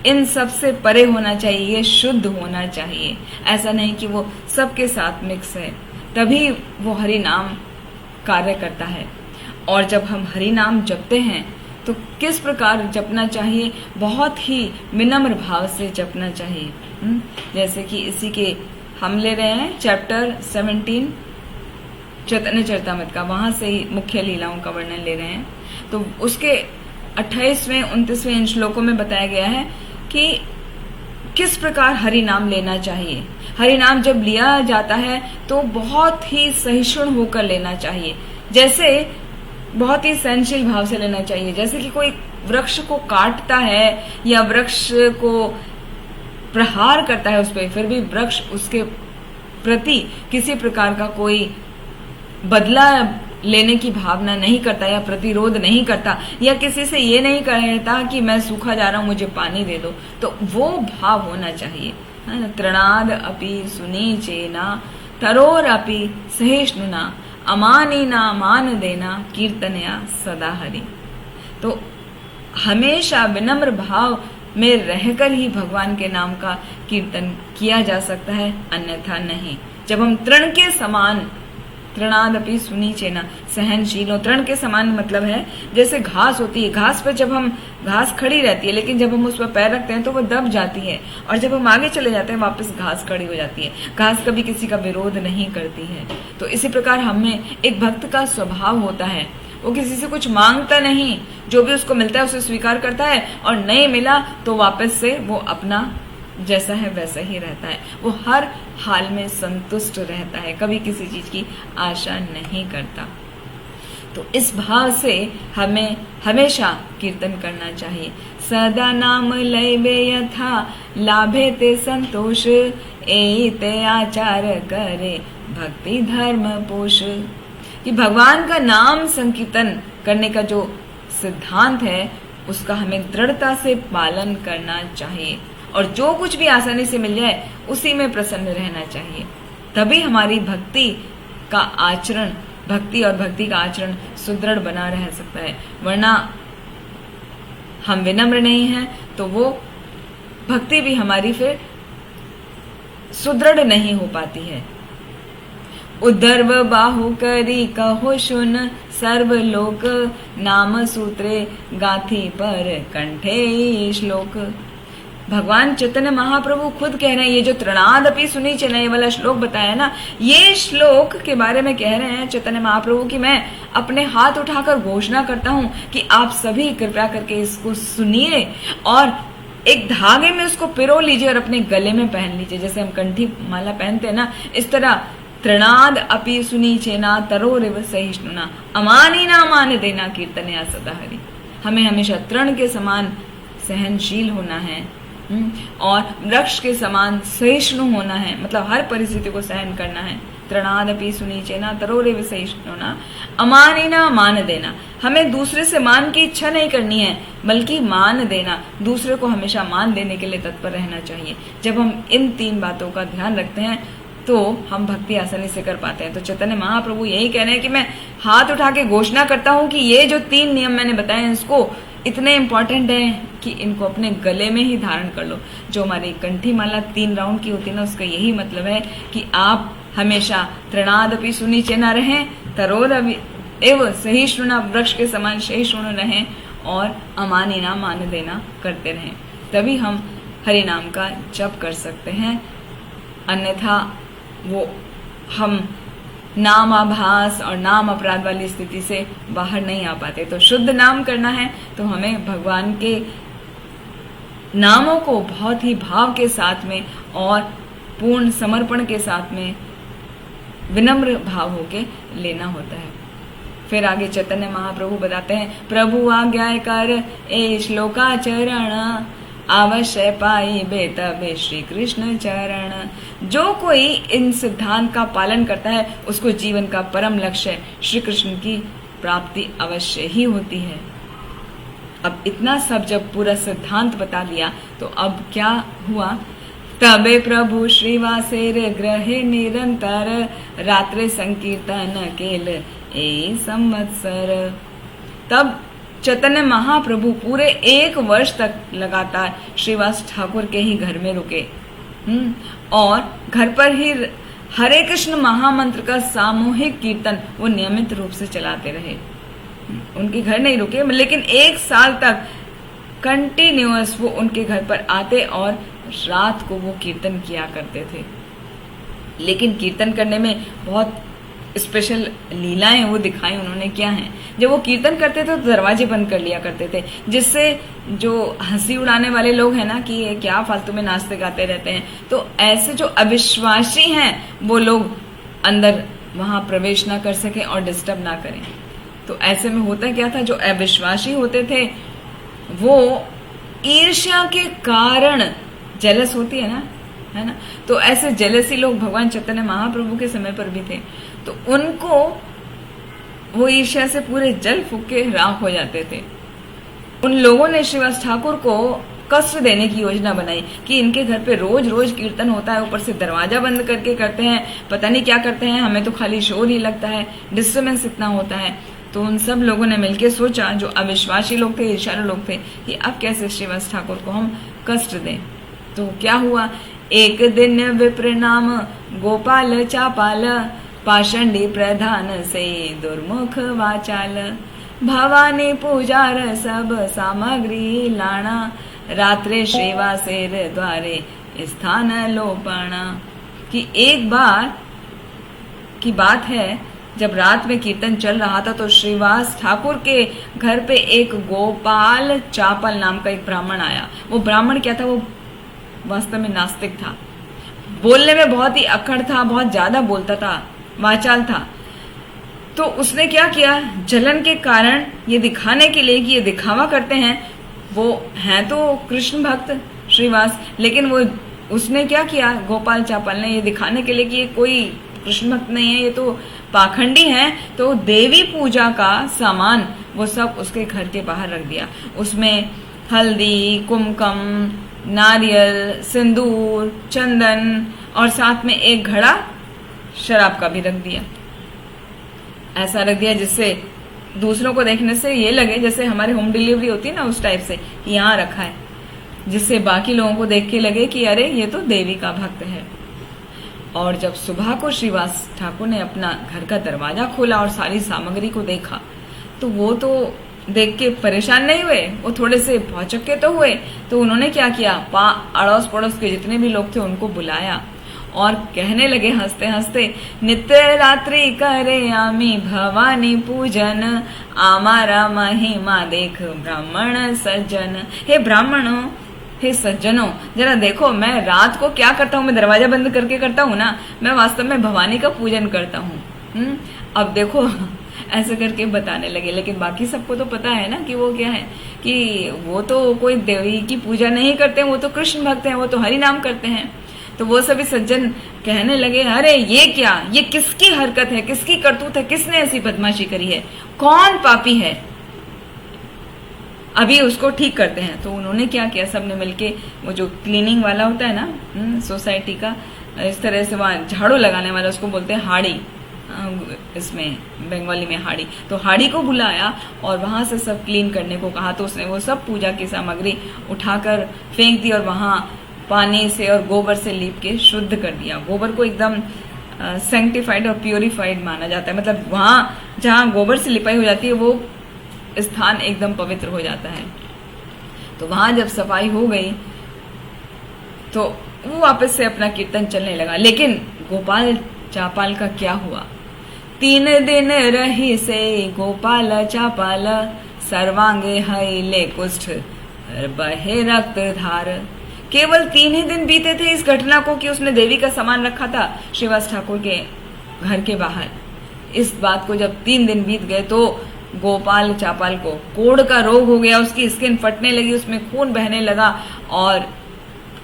इन सब से परे होना चाहिए, ये शुद्ध होना चाहिए। ऐसा नहीं कि वो सबके साथ मिक्स है, तभी वो हरि नाम कार्य करता है। और जब हम हरि नाम जपते हैं तो किस प्रकार जपना चाहिए, बहुत ही विनम्र भाव से जपना चाहिए। जैसे कि इसी के हम ले रहे हैं चैप्टर 17 चैतन्य चरितामृत का, वहां से ही मुख्य लीलाओं का वर्णन ले रहे हैं। तो उसके 28वें 29वें इन श्लोकों में बताया गया है कि किस प्रकार हरि नाम लेना चाहिए। हरि नाम जब लिया जाता है तो बहुत ही सहिष्णु होकर लेना चाहिए, जैसे बहुत ही सहनशील भाव से लेना चाहिए। जैसे कि कोई वृक्ष को काटता है या वृक्ष को प्रहार करता है उस पर, फिर भी वृक्ष उसके प्रति किसी प्रकार का कोई बदला लेने की भावना नहीं करता या प्रतिरोध नहीं करता, या किसी से ये नहीं कहता कि मैं सूखा जा रहा हूं, मुझे पानी दे दो। तो वो भाव होना चाहिए। तृणाद अपि सुनी चेना तरोर अपि सहिष्णुना अमानीना मान देना कीर्तनया सदा हरि। तो हमेशा विनम्र भाव में रहकर ही भगवान के नाम का कीर्तन किया जा सकता है, अन्यथा नहीं। जब हम तृण के समान, तृणादपि सुनी चेना, सहनशील हो। तृण के समान मतलब है जैसे घास होती है, घास पर जब हम, घास खड़ी रहती है लेकिन जब हम उस पर पैर रखते हैं तो वो दब जाती है, और जब हम आगे चले जाते हैं वापस घास खड़ी हो जाती है। घास कभी किसी का विरोध नहीं करती है। तो इसी प्रकार हमें एक भक्त का स्वभाव होता है, वो किसी से कुछ मांगता नहीं, जो भी उसको मिलता है उसे स्वीकार करता है, और नहीं मिला तो वापस से वो अपना जैसा है वैसा ही रहता है। वो हर हाल में संतुष्ट रहता है, कभी किसी चीज की आशा नहीं करता। तो इस भाव से हमें हमेशा कीर्तन करना चाहिए। सदा नाम लैबे यथा लाभे ते संतोष, एते आचार करे भक्ति धर्म पोष। कि भगवान का नाम संकीर्तन करने का जो सिद्धांत है उसका हमें दृढ़ता से पालन करना चाहिए, और जो कुछ भी आसानी से मिल जाए उसी में प्रसन्न रहना चाहिए। तभी हमारी भक्ति का आचरण, भक्ति और भक्ति का आचरण सुदृढ़ बना रह सकता है। वरना हम विनम्र नहीं हैं तो वो भक्ति भी हमारी फिर सुदृढ़ नहीं हो पाती है। उद्धर्व बाहु करी कहो सुन, सर्व लोक नाम सूत्रे गाथी पर कंठे श्लोक। भगवान चैतन्य महाप्रभु खुद कह रहे हैं, ये जो तृणादपि सुनी चेना ये वाला श्लोक बताया ना, ये श्लोक के बारे में कह रहे हैं चैतन्य महाप्रभु कि मैं अपने हाथ उठाकर घोषणा करता हूं कि आप सभी कृपया करके इसको सुनिए और एक धागे में उसको पिरो लीजिए और अपने गले में पहन लीजिए, जैसे हम कंठी माला पहनते हैं ना, इस तरह तृणाद अपि सुनी चेना तरोरिव सहिष्णुना अमानीना मान देना कीर्तनया सदा हरि। हमें हमेशा तृण के समान सहनशील होना है और वृक्ष के समान सहिष्णु होना है, मतलब हर परिस्थिति को सहन करना है। तृणादपि सुनी चेना तरोरिव सहिष्णुना अमानीना मान देना। हमें दूसरे से मान की इच्छा नहीं करनी है, बल्कि मान देना, दूसरे को हमेशा मान देने के लिए तत्पर रहना चाहिए। जब हम इन 3 बातों का ध्यान रखते हैं तो हम भक्ति आसानी से कर पाते हैं। तो चैतन्य महाप्रभु यही कह रहे हैं कि मैं हाथ उठा के घोषणा करता हूं कि ये जो 3 नियम मैंने बताए हैं इसको इतने इम्पोर्टेंट है कि इनको अपने गले में ही धारण कर लो। जो हमारी कंठी माला 3 राउंड की होती है ना, उसका यही मतलब है कि आप हमेशा तृणादपि सुनी चेना रहें, तरोरपि एवं सहिष्णुना वृक्ष के समान सहिष्णु रहें, और अमानीना मान देना करते रहें। तभी हम हरि नाम का जप कर सकते हैं, अन्यथा वो हम नाम आभास और नाम अपराध वाली स्थिति से बाहर नहीं आ पाते। तो शुद्ध नाम करना है तो हमें भगवान के नामों को बहुत ही भाव के साथ में और पूर्ण समर्पण के साथ में विनम्र भाव होके लेना होता है। फिर आगे चैतन्य महाप्रभु बताते हैं, प्रभु आज्ञा कर ए श्लोकाचरण, अवश्य पाई बेतबे श्री कृष्ण चरण। जो कोई इन सिद्धांत का पालन करता है उसको जीवन का परम लक्ष्य श्री कृष्ण की प्राप्ति अवश्य ही होती है। अब इतना सब जब पूरा सिद्धांत बता लिया तो अब क्या हुआ, तबे प्रभु श्रीवासेर ग्रहे निरंतर, रात्रे संकीर्तन केल ए संवत्सर। तब चैतन्य महाप्रभु पूरे 1 वर्ष तक लगातार श्रीवास ठाकुर के ही घर में रुके। और घर पर ही हरे कृष्ण महामंत्र का सामूहिक कीर्तन वो नियमित रूप से चलाते रहे। उनके घर नहीं रुके, लेकिन 1 साल तक कंटिन्यूअस वो उनके घर पर आते और रात को वो कीर्तन किया करते थे। लेकिन कीर्तन करने में बहुत स्पेशल लीलाएं वो दिखाई उन्होंने क्या हैं। जब वो कीर्तन करते थे तो दरवाजे बंद कर लिया करते थे, जिससे जो हंसी उड़ाने वाले लोग हैं ना कि ये क्या फालतू में नाचते गाते रहते हैं, तो ऐसे जो अविश्वासी हैं वो लोग अंदर वहां प्रवेश ना कर सके और डिस्टर्ब ना करें। तो ऐसे में होता क्या था, जो अविश्वासी होते थे वो ईर्ष्या के कारण जेलस होती है ना, तो ऐसे जेलसी लोग भगवान चैतन्य महाप्रभु के समय पर भी थे। तो उनको वो ईर्ष्या से पूरे जल फूक के राख हो जाते थे। उन लोगों ने श्रीवास ठाकुर को कष्ट देने की योजना बनाई कि इनके घर पे रोज रोज कीर्तन होता है, ऊपर से दरवाजा बंद करके करते हैं, पता नहीं क्या करते हैं, हमें तो खाली शोर ही लगता है, डिस्टर्बेंस इतना होता है। तो उन सब लोगों ने मिलकर सोचा, जो अविश्वासी लोग थे, ईर्ष्यालु लोग थे, कि अब कैसे श्रीवास ठाकुर को हम कष्ट दें। तो क्या हुआ, एक दिन विप्र नाम गोपाल चापाल, पाषंडी प्रधान से दुर्मुख वाचाल, भवानी पूजार सब सामग्री लाना, रात्रे श्रीवासेर द्वारे स्थान लोपाना। कि एक बार की बात है, जब रात में कीर्तन चल रहा था तो श्रीवास ठाकुर के घर पे एक गोपाल चापल नाम का एक ब्राह्मण आया। वो ब्राह्मण क्या था, वो वास्तव में नास्तिक था, बोलने में बहुत ही अक्खड़ था, बहुत ज्यादा बोलता था, वाचाल था। तो उसने क्या किया, जलन के कारण ये दिखाने के लिए कि ये दिखावा करते हैं, वो हैं तो कृष्ण भक्त श्रीवास, लेकिन वो उसने क्या किया, गोपाल चापल ने ये दिखाने के लिए कि ये कोई कृष्ण भक्त नहीं है, ये तो पाखंडी हैं, तो देवी पूजा का सामान वो सब उसके घर के बाहर रख दिया। उसमें हल्दी, कुमकुम, नारियल, सिंदूर, चंदन और साथ में एक घड़ा शराब का भी रख दिया। ऐसा रख दिया जिससे दूसरों को देखने से ये लगे जैसे हमारे होम डिलीवरी होती है ना, उस टाइप से कि यहाँ रखा है, जिससे बाकी लोगों को देख के लगे कि अरे ये तो देवी का भक्त है। और जब सुबह को श्रीवास ठाकुर ने अपना घर का दरवाजा खोला और सारी सामग्री को देखा, तो वो तो देख के परेशान नहीं हुए, वो थोड़े से भौचक्के तो हुए। तो उन्होंने क्या किया, अड़ोस पड़ोस के जितने भी लोग थे उनको बुलाया और कहने लगे हंसते हंसते, नित्य रात्रि करे आमी भवानी पूजन, आमारा महिमा देख ब्राह्मण सज्जन। हे ब्राह्मणों, हे सज्जनों, जरा देखो, मैं रात को क्या करता हूँ, मैं दरवाजा बंद करके करता हूँ ना, मैं वास्तव में भवानी का पूजन करता हूँ। अब देखो, ऐसे करके बताने लगे। लेकिन बाकी सबको तो पता है ना कि वो क्या है, कि वो तो कोई देवी की पूजा नहीं करते हैं, वो तो कृष्ण भक्त हैं, वो तो हरि नाम करते हैं। तो वो सभी सज्जन कहने लगे, अरे ये क्या, ये किसकी हरकत है, किसकी करतूत है, किसने ऐसी बदमाशी करी है, कौन पापी है, अभी उसको ठीक करते हैं। तो उन्होंने क्या किया, सबने मिलके, वो जो क्लीनिंग वाला होता है ना सोसाइटी का, इस तरह से वहां झाड़ू लगाने वाला, उसको बोलते हैं हाड़ी, इसमें बंगाली में हाड़ी, तो हाड़ी को बुलाया और वहां से सब क्लीन करने को कहा। तो उसने वो सब पूजा की सामग्री उठाकर फेंक दी और वहां पानी से और गोबर से लीप के शुद्ध कर दिया। गोबर को एकदम सैंक्टिफाइड और प्योरीफाइड माना जाता है, मतलब वहां जहां गोबर से लिपाई हो जाती है वो स्थान एकदम पवित्र हो जाता है। तो वहां जब सफाई हो गई तो वो वापस से अपना कीर्तन चलने लगा। लेकिन गोपाल चापाल का क्या हुआ, 3 दिन रही से गोपाल चापाल, सर्वांगे हईले कुष्ठ बहे रक्त धार। केवल 3 ही दिन बीते थे इस घटना को कि उसने देवी का सामान रखा था श्रीवास ठाकुर के घर के बाहर। इस बात को जब 3 दिन बीत गए तो गोपाल चापाल को कोढ़ का रोग हो गया, उसकी स्किन फटने लगी, उसमें खून बहने लगा और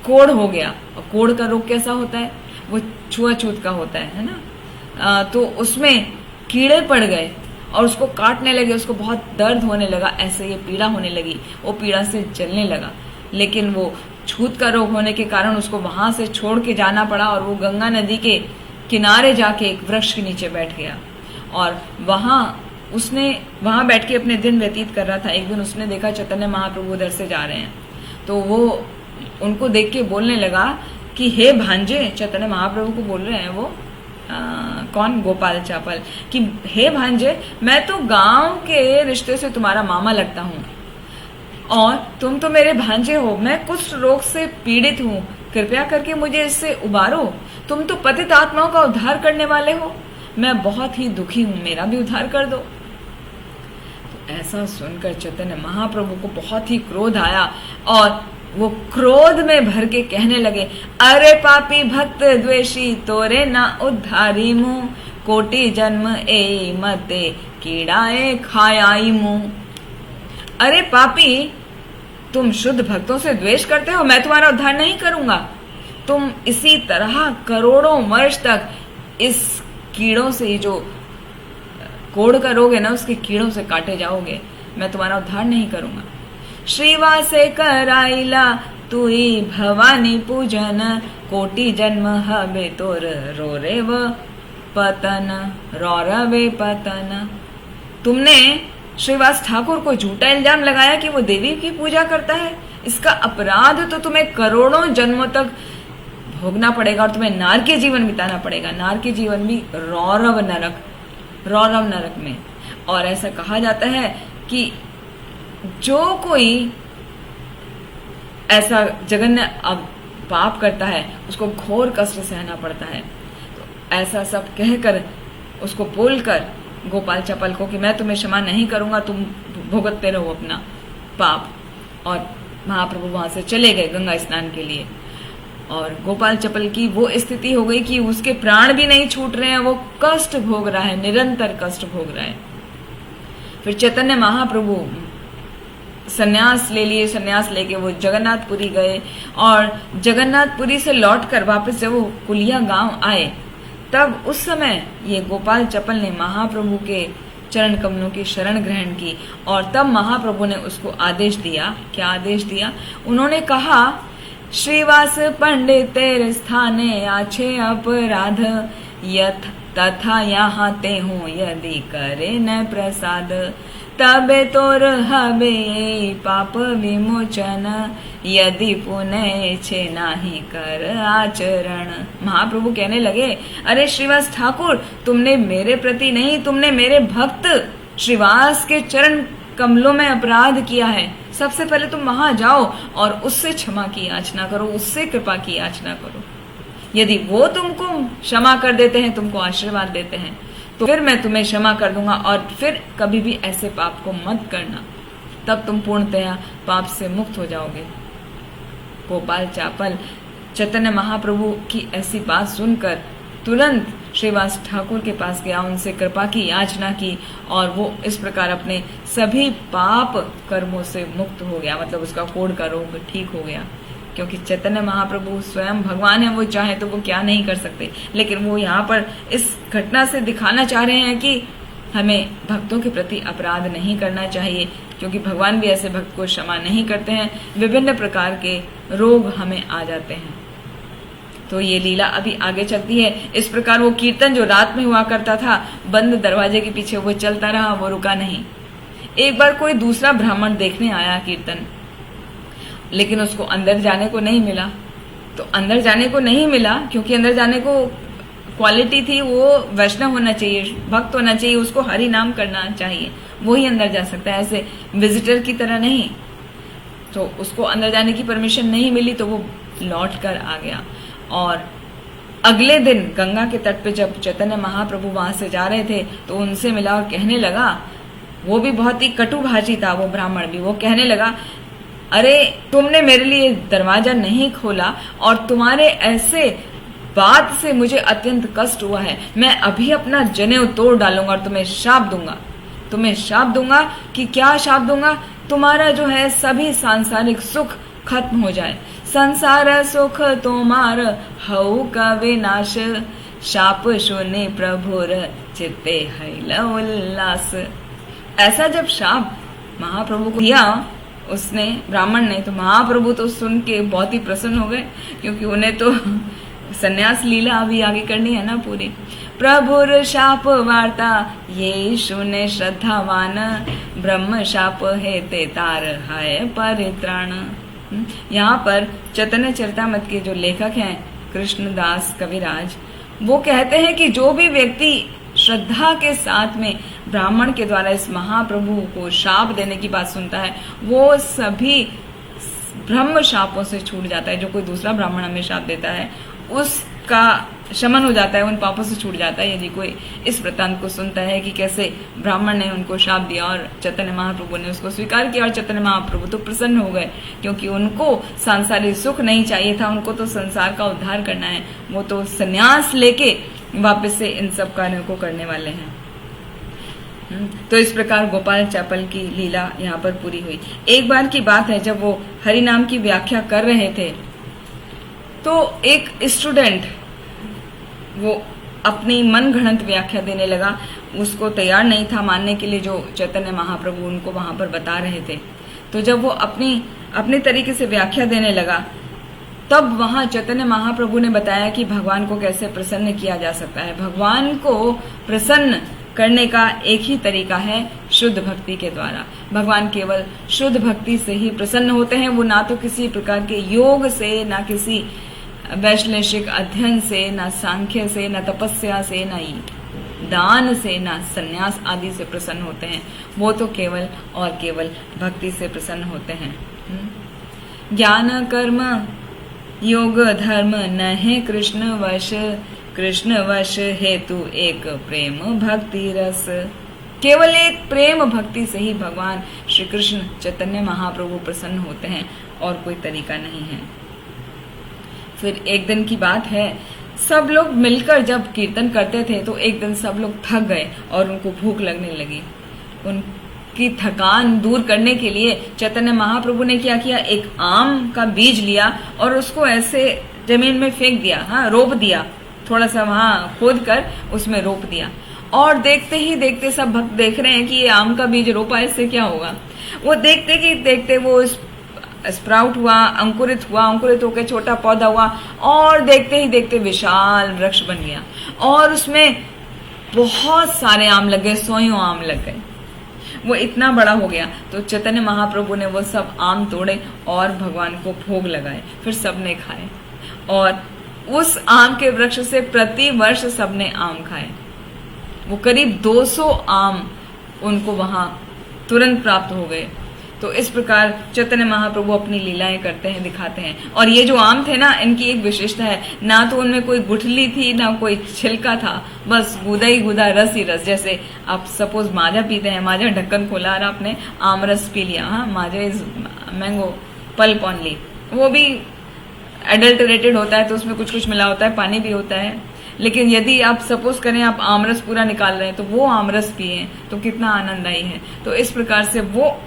कोढ़ हो गया। और कोढ़ का रोग कैसा होता है, वो छुआछूत का होता है ना। तो उसमें कीड़े पड़ गए और उसको काटने लगे, उसको बहुत दर्द होने लगा, ऐसे ये पीड़ा होने लगी, वो पीड़ा से जलने लगा। लेकिन वो छूत का रोग होने के कारण उसको वहां से छोड़ के जाना पड़ा और वो गंगा नदी के किनारे जाके एक वृक्ष के नीचे बैठ गया और वहां उसने वहां बैठ के अपने दिन व्यतीत कर रहा था। एक दिन उसने देखा चैतन्य महाप्रभु उधर से जा रहे हैं, तो वो उनको देख के बोलने लगा कि हे भांजे, चैतन्य महाप्रभु को बोल रहे हैं वो कौन, गोपाल चापल, कि हे भांजे, मैं तो गांव के रिश्ते से तुम्हारा मामा लगता हूँ और तुम तो मेरे भांजे हो। मैं कुष्ठ रोग से पीड़ित हूँ, कृपया करके मुझे इससे उबारो। तुम तो पतित आत्माओं का उद्धार करने वाले हो, मैं बहुत ही दुखी हूँ, मेरा भी उद्धार कर दो। तो ऐसा सुनकर चैतन्य महाप्रभु को बहुत ही क्रोध आया और वो क्रोध में भर के कहने लगे, अरे पापी भक्त द्वेषी, तोरे ना उद्धारी मुँह, कोटि जन्म ए मते कीड़ाए खायाई मुँह। अरे पापी, तुम शुद्ध भक्तों से द्वेष करते हो, मैं तुम्हारा उद्धार नहीं करूंगा। तुम इसी तरह करोड़ों वर्ष तक इस कीड़ों से, जो कोड़ का रोग है ना, उसके कीड़ों से काटे जाओगे, मैं तुम्हारा उद्धार नहीं करूंगा। श्रीवासे कराइला तुई भवानी पूजन, कोटि जन्म हबे तोर रोरे व पतन, रौरवे पतन। तुमने श्रीवास ठाकुर को झूठा इल्जाम लगाया कि वो देवी की पूजा करता है। इसका अपराध तो तुम्हें करोड़ों जन्मों तक भोगना पड़ेगा और तुम्हें नारकीय जीवन बिताना पड़ेगा, नारकीय जीवन भी रौरव नरक में। और ऐसा कहा जाता है कि जो कोई ऐसा जघन्य पाप करता है उसको घोर कष्ट सहना पड़ता है। तो ऐसा सब कहकर, उसको बोलकर गोपाल चपल को कि मैं तुम्हें क्षमा नहीं करूंगा, तुम भुगतते रहो अपना पाप। और महाप्रभु वहां से चले गए गंगा स्नान के लिए। और गोपाल चपल की वो स्थिति हो गई कि उसके प्राण भी नहीं छूट रहे हैं, वो कष्ट भोग रहा है, निरंतर कष्ट भोग रहा है। फिर चैतन्य महाप्रभु सन्यास ले लिए, सन्यास लेके वो जगन्नाथपुरी गए और जगन्नाथपुरी से लौटकर वापस जब वो कुलिया गांव आए, तब उस समय ये गोपाल चपल ने महाप्रभु के चरण कमलों की शरण ग्रहण की। और तब महाप्रभु ने उसको आदेश दिया। क्या आदेश दिया? उन्होंने कहा, श्रीवास पंडित तेरे स्थाने आछे अपराध, यथ तथा यहाँ ते हूँ यदि करे न प्रसाद, तबे तोर हबे पाप विमोचन, यदि पुनः छे नाही कर आचरण। महाप्रभु कहने लगे, अरे श्रीवास ठाकुर, तुमने मेरे प्रति नहीं, तुमने मेरे भक्त श्रीवास के चरण कमलों में अपराध किया है। सबसे पहले तुम वहां जाओ और उससे क्षमा की याचना करो, उससे कृपा की याचना करो। यदि वो तुमको क्षमा कर देते हैं, तुमको आशीर्वाद देते हैं, तो फिर मैं तुम्हें क्षमा कर दूंगा और फिर कभी भी ऐसे पाप को मत करना, तब तुम पूर्णतया पाप से मुक्त हो जाओगे। गोपाल चापल चैतन्य महाप्रभु की ऐसी बात सुनकर तुरंत श्रीवास ठाकुर के पास गया, उनसे कृपा की याचना की और वो इस प्रकार अपने सभी पाप कर्मों से मुक्त हो गया। मतलब उसका कोढ़ का रोग ठीक हो गया। क्योंकि चैतन्य महाप्रभु स्वयं भगवान है, वो चाहे तो वो क्या नहीं कर सकते। लेकिन वो यहाँ पर इस घटना से दिखाना चाह रहे हैं कि हमें भक्तों के प्रति अपराध नहीं करना चाहिए, क्योंकि भगवान भी ऐसे भक्त को क्षमा नहीं करते हैं। विभिन्न प्रकार के रोग हमें आ जाते हैं। तो ये लीला अभी आगे चलती है। इस प्रकार वो कीर्तन जो रात में हुआ करता था, बंद दरवाजे के पीछे वो चलता रहा, वो रुका नहीं। एक बार कोई दूसरा ब्राह्मण देखने आया कीर्तन, लेकिन उसको अंदर जाने को नहीं मिला। तो अंदर जाने को नहीं मिला क्योंकि अंदर जाने को क्वालिटी थी, वो वैष्णव होना चाहिए, भक्त होना चाहिए, उसको हरि नाम करना चाहिए, वो ही अंदर जा सकता है, ऐसे विजिटर की तरह नहीं। तो उसको अंदर जाने की परमिशन नहीं मिली, तो वो लौट कर आ गया। और अगले दिन गंगा के तट पे जब चैतन्य महाप्रभु वहां से जा रहे थे, तो उनसे मिला और कहने लगा, वो भी बहुत ही कटुभाषी था वो ब्राह्मण भी, वो कहने लगा, अरे तुमने मेरे लिए दरवाजा नहीं खोला और तुम्हारे ऐसे बात से मुझे अत्यंत कष्ट हुआ है। मैं अभी अपना जनेऊ तोड़ डालूंगा और तुम्हें शाप दूंगा। तुम्हें शाप दूंगा कि क्या शाप दूंगा? तुम्हारा जो है सभी सांसारिक सुख खत्म हो जाए। संसार सुख तुम्हार हऊ का विनाश, शाप सुने प्रभुर चित्ते हैल उल्लास। ऐसा जब शाप महाप्रभु को दिया उसने, ब्राह्मण ने, तो महाप्रभु तो सुन के बहुत ही प्रसन्न हो गए, क्योंकि उन्हें तो सन्यास लीला अभी आगे करनी है ना पूरी। प्रभुर शाप वार्ता ये शून्य श्रद्धावान, ब्रह्म शाप है ते तार है परित्राण। यहाँ पर चैतन्य चरितामृत के जो लेखक हैं कृष्णदास कविराज, वो कहते हैं कि जो भी व्यक्ति श्रद्धा के साथ में ब्राह्मण के द्वारा इस महाप्रभु को शाप देने की बात सुनता है, वो सभी ब्रह्म शापों से छूट जाता है। जो कोई दूसरा ब्राह्मण हमें शाप देता है उसका शमन हो जाता है, उन पापों से छूट जाता है। यदि कोई इस वृत्तांत को सुनता है कि कैसे ब्राह्मण ने उनको शाप दिया और चैतन्य महाप्रभु ने उसको स्वीकार किया, और चैतन्य महाप्रभु तो प्रसन्न हो गए, क्योंकि उनको सांसारिक सुख नहीं चाहिए था, उनको तो संसार का उद्धार करना है। वो तो संन्यास लेके वापस से इन सब कार्यों को करने वाले हैं। तो इस प्रकार गोपाल चापल की लीला यहाँ पर पूरी हुई। एक बार की बात है, जब वो हरि नाम की व्याख्या कर रहे थे तो एक स्टूडेंट वो अपनी मन घड़ंत व्याख्या देने लगा। उसको तैयार नहीं था मानने के लिए जो चैतन्य महाप्रभु उनको वहां पर बता रहे थे। तो जब वो अपनी तरीके से व्याख्या देने लगा, तब वहां चैतन्य महाप्रभु ने बताया कि भगवान को कैसे प्रसन्न किया जा सकता है। भगवान को प्रसन्न करने का एक ही तरीका है, शुद्ध भक्ति के द्वारा। भगवान केवल शुद्ध भक्ति से ही प्रसन्न होते हैं। वो ना तो किसी प्रकार के योग से, ना किसी वैश्लेषिक अध्ययन से, ना सांख्य से, ना तपस्या से, ना दान से, ना संन्यास आदि से प्रसन्न होते हैं। वो तो केवल और केवल भक्ति से प्रसन्न होते हैं। ज्ञान कर्म योग धर्म न है कृष्ण वश, कृष्ण वश हेतु एक प्रेम भक्ति रस। केवल एक प्रेम भक्ति से ही भगवान श्री कृष्ण चैतन्य महाप्रभु प्रसन्न होते हैं, और कोई तरीका नहीं है। फिर एक दिन की बात है, सब लोग मिलकर जब कीर्तन करते थे तो एक दिन सब लोग थक गए और उनको भूख लगने लगी। उनकी थकान दूर करने के लिए चैतन्य महाप्रभु ने क्या किया, एक आम का बीज लिया और उसको ऐसे जमीन में फेंक दिया, रोप दिया, थोड़ा सा वहां खोद कर उसमें रोप दिया। और देखते ही देखते सब भक्त देख रहे हैं कि ये आम का बीज रोपा, इससे क्या होगा। वो देखते ही देखते वो स्प्राउट हुआ, अंकुरित हुआ, अंकुरित होकर छोटा पौधा हुआ, और देखते ही देखते विशाल वृक्ष बन गया, और उसमें बहुत सारे आम लग गए, 100 आम लग गए। वो इतना बड़ा हो गया तो चैतन्य महाप्रभु ने वो सब आम तोड़े और भगवान को भोग लगाए। फिर सबने खाए, और उस आम के वृक्ष से प्रति वर्ष सबने आम खाए। वो करीब 200 आम उनको वहां तुरंत प्राप्त हो गए। तो इस प्रकार चैतन्य महाप्रभु अपनी लीलाएं करते हैं, दिखाते हैं। और ये जो आम थे ना, इनकी एक विशेषता है, ना तो उनमें कोई गुठली थी, ना कोई छिलका था, बस गुदा ही गुदा, रस ही रस। जैसे आप सपोज माजा पीते हैं, माजा ढक्कन खोला और आपने आम रस पी लिया, माजा इज मैंगो पल्प ओनली। वो भी एडल्टरेटेड होता है, तो उसमें कुछ कुछ मिला होता है, पानी भी होता है। लेकिन यदि आप सपोज करें आप आमरस पूरा निकाल रहे हैं तो वो आमरस पिए तो कितना आनंददायी है। तो इस प्रकार से वो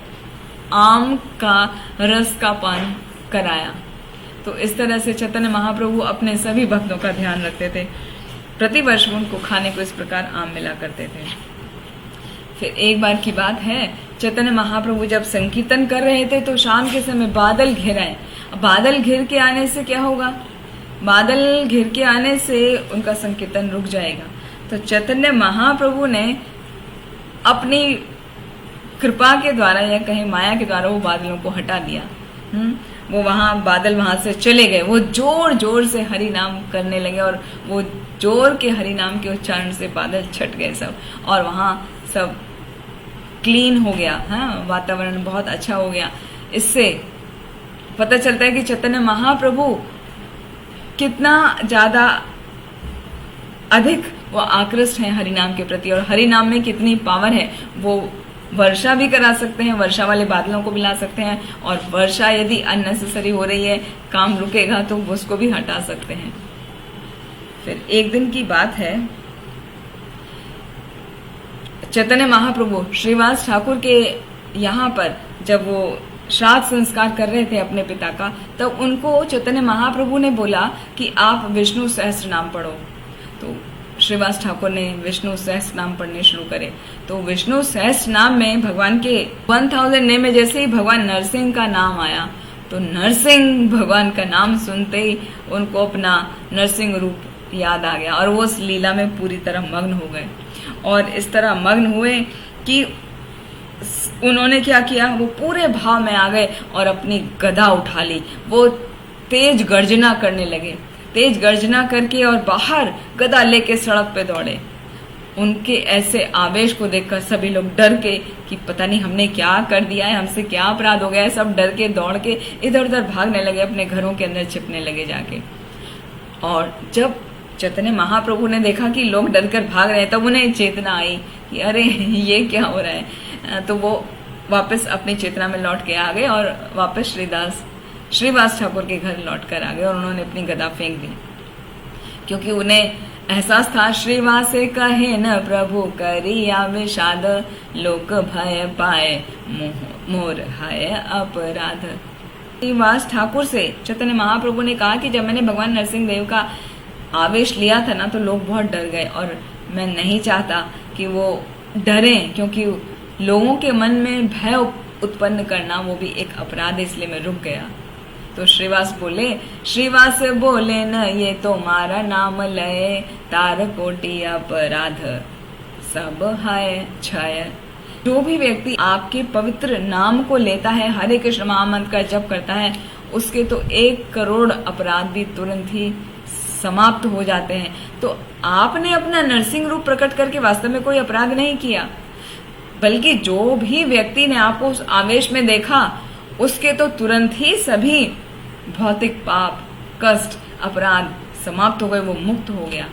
आम का रस का पान कराया। तो इस तरह से चैतन्य महाप्रभु अपने सभी भक्तों का ध्यान रखते थे। प्रतिवर्ष उनको खाने को इस प्रकार आम मिला करते थे। फिर एक बार की बात है, चैतन्य महाप्रभु जब संकीर्तन कर रहे थे तो शाम के समय बादल घिर आए। बादल घिर के आने से क्या होगा, बादल घिर के आने से उनका संकीर्तन रुक जाएगा। तो चैतन्य महाप्रभु ने अपनी कृपा के द्वारा या कहीं माया के द्वारा वो बादलों को हटा दिया। वो बादल वहां से चले गए। वो जोर जोर से हरि नाम करने लगे, और वो जोर के हरि नाम के उच्चारण से बादल छट गए सब, और वहां सब क्लीन हो गया। वातावरण बहुत अच्छा हो गया। इससे पता चलता है कि चैतन्य महाप्रभु कितना ज्यादा अधिक वो आकृष्ट है हरिनाम के प्रति, और हरिनाम में कितनी पावर है। वो वर्षा भी करा सकते हैं, वर्षा वाले बादलों को भी ला सकते हैं, और वर्षा यदि अननेसेसरी हो रही है, काम रुकेगा, तो उसको भी हटा सकते हैं। फिर एक दिन की बात है, चैतन्य महाप्रभु श्रीवास ठाकुर के यहाँ पर जब वो श्राद्ध संस्कार कर रहे थे अपने पिता का, तब उनको चैतन्य महाप्रभु ने बोला कि आप विष्णु सहस्त्र नाम पढ़ो। तो श्रीवास ठाकुर ने विष्णु सहस्त्र नाम पढ़ने शुरू करे। तो विष्णु सहस्त्र नाम में भगवान के 1000 नेम में जैसे ही भगवान नरसिंह का नाम आया, तो नरसिंह भगवान का नाम सुनते ही उनको अपना नरसिंह रूप याद आ गया और वो उस लीला में पूरी तरह मग्न हो गए। और इस तरह मग्न हुए कि उन्होंने क्या किया, वो पूरे भाव में आ गए और अपनी गदा उठा ली। वो तेज गर्जना करने लगे, तेज गर्जना करके और बाहर गदा लेके सड़क पे दौड़े। उनके ऐसे आवेश को देखकर सभी लोग डर के कि पता नहीं हमने क्या कर दिया है, हमसे क्या अपराध हो गया है। सब डर के दौड़ के इधर उधर भागने लगे, अपने घरों के अंदर छिपने लगे जाके। और जब चैतन्य महाप्रभु ने देखा कि लोग डर कर भाग रहे हैं, तब उन्हें चेतना आई कि अरे ये क्या हो रहा है। तो वो वापस अपनी चेतना में लौट के आ गए और वापस श्रीवास ठाकुर के घर लौट कर आ गए और उन्होंने अपनी गदा फेंक दी, क्योंकि उन्हें एहसास था श्रीवास कहे न प्रभु करिया विषाद, लोक भय पाए मोर है अपराध। श्रीवास ठाकुर से चैतन्य महाप्रभु ने कहा कि जब मैंने भगवान नरसिंह देव का आवेश लिया था ना, तो लोग बहुत डर गए और मैं नहीं चाहता कि वो डरें, क्योंकि लोगों के मन में भय उत्पन्न करना वो भी एक अपराध है, इसलिए मैं रुक गया। तो श्रीवास बोले न ये तो मारा नाम लय, तार कोटि अपराध सब है क्षय। जो भी व्यक्ति आपके पवित्र नाम को लेता है, हरे कृष्ण महामंत्र का जप करता है, उसके तो 1 करोड़ अपराध भी तुरंत ही समाप्त हो जाते हैं। तो आपने अपना नरसिंह रूप प्रकट करके वास्तव में कोई अपराध नहीं किया, बल्कि जो भी व्यक्ति ने आपको उस आवेश में देखा, उसके तो तुरंत ही सभी भौतिक पाप, कष्ट, अपराध समाप्त हो गए, वो मुक्त हो गया।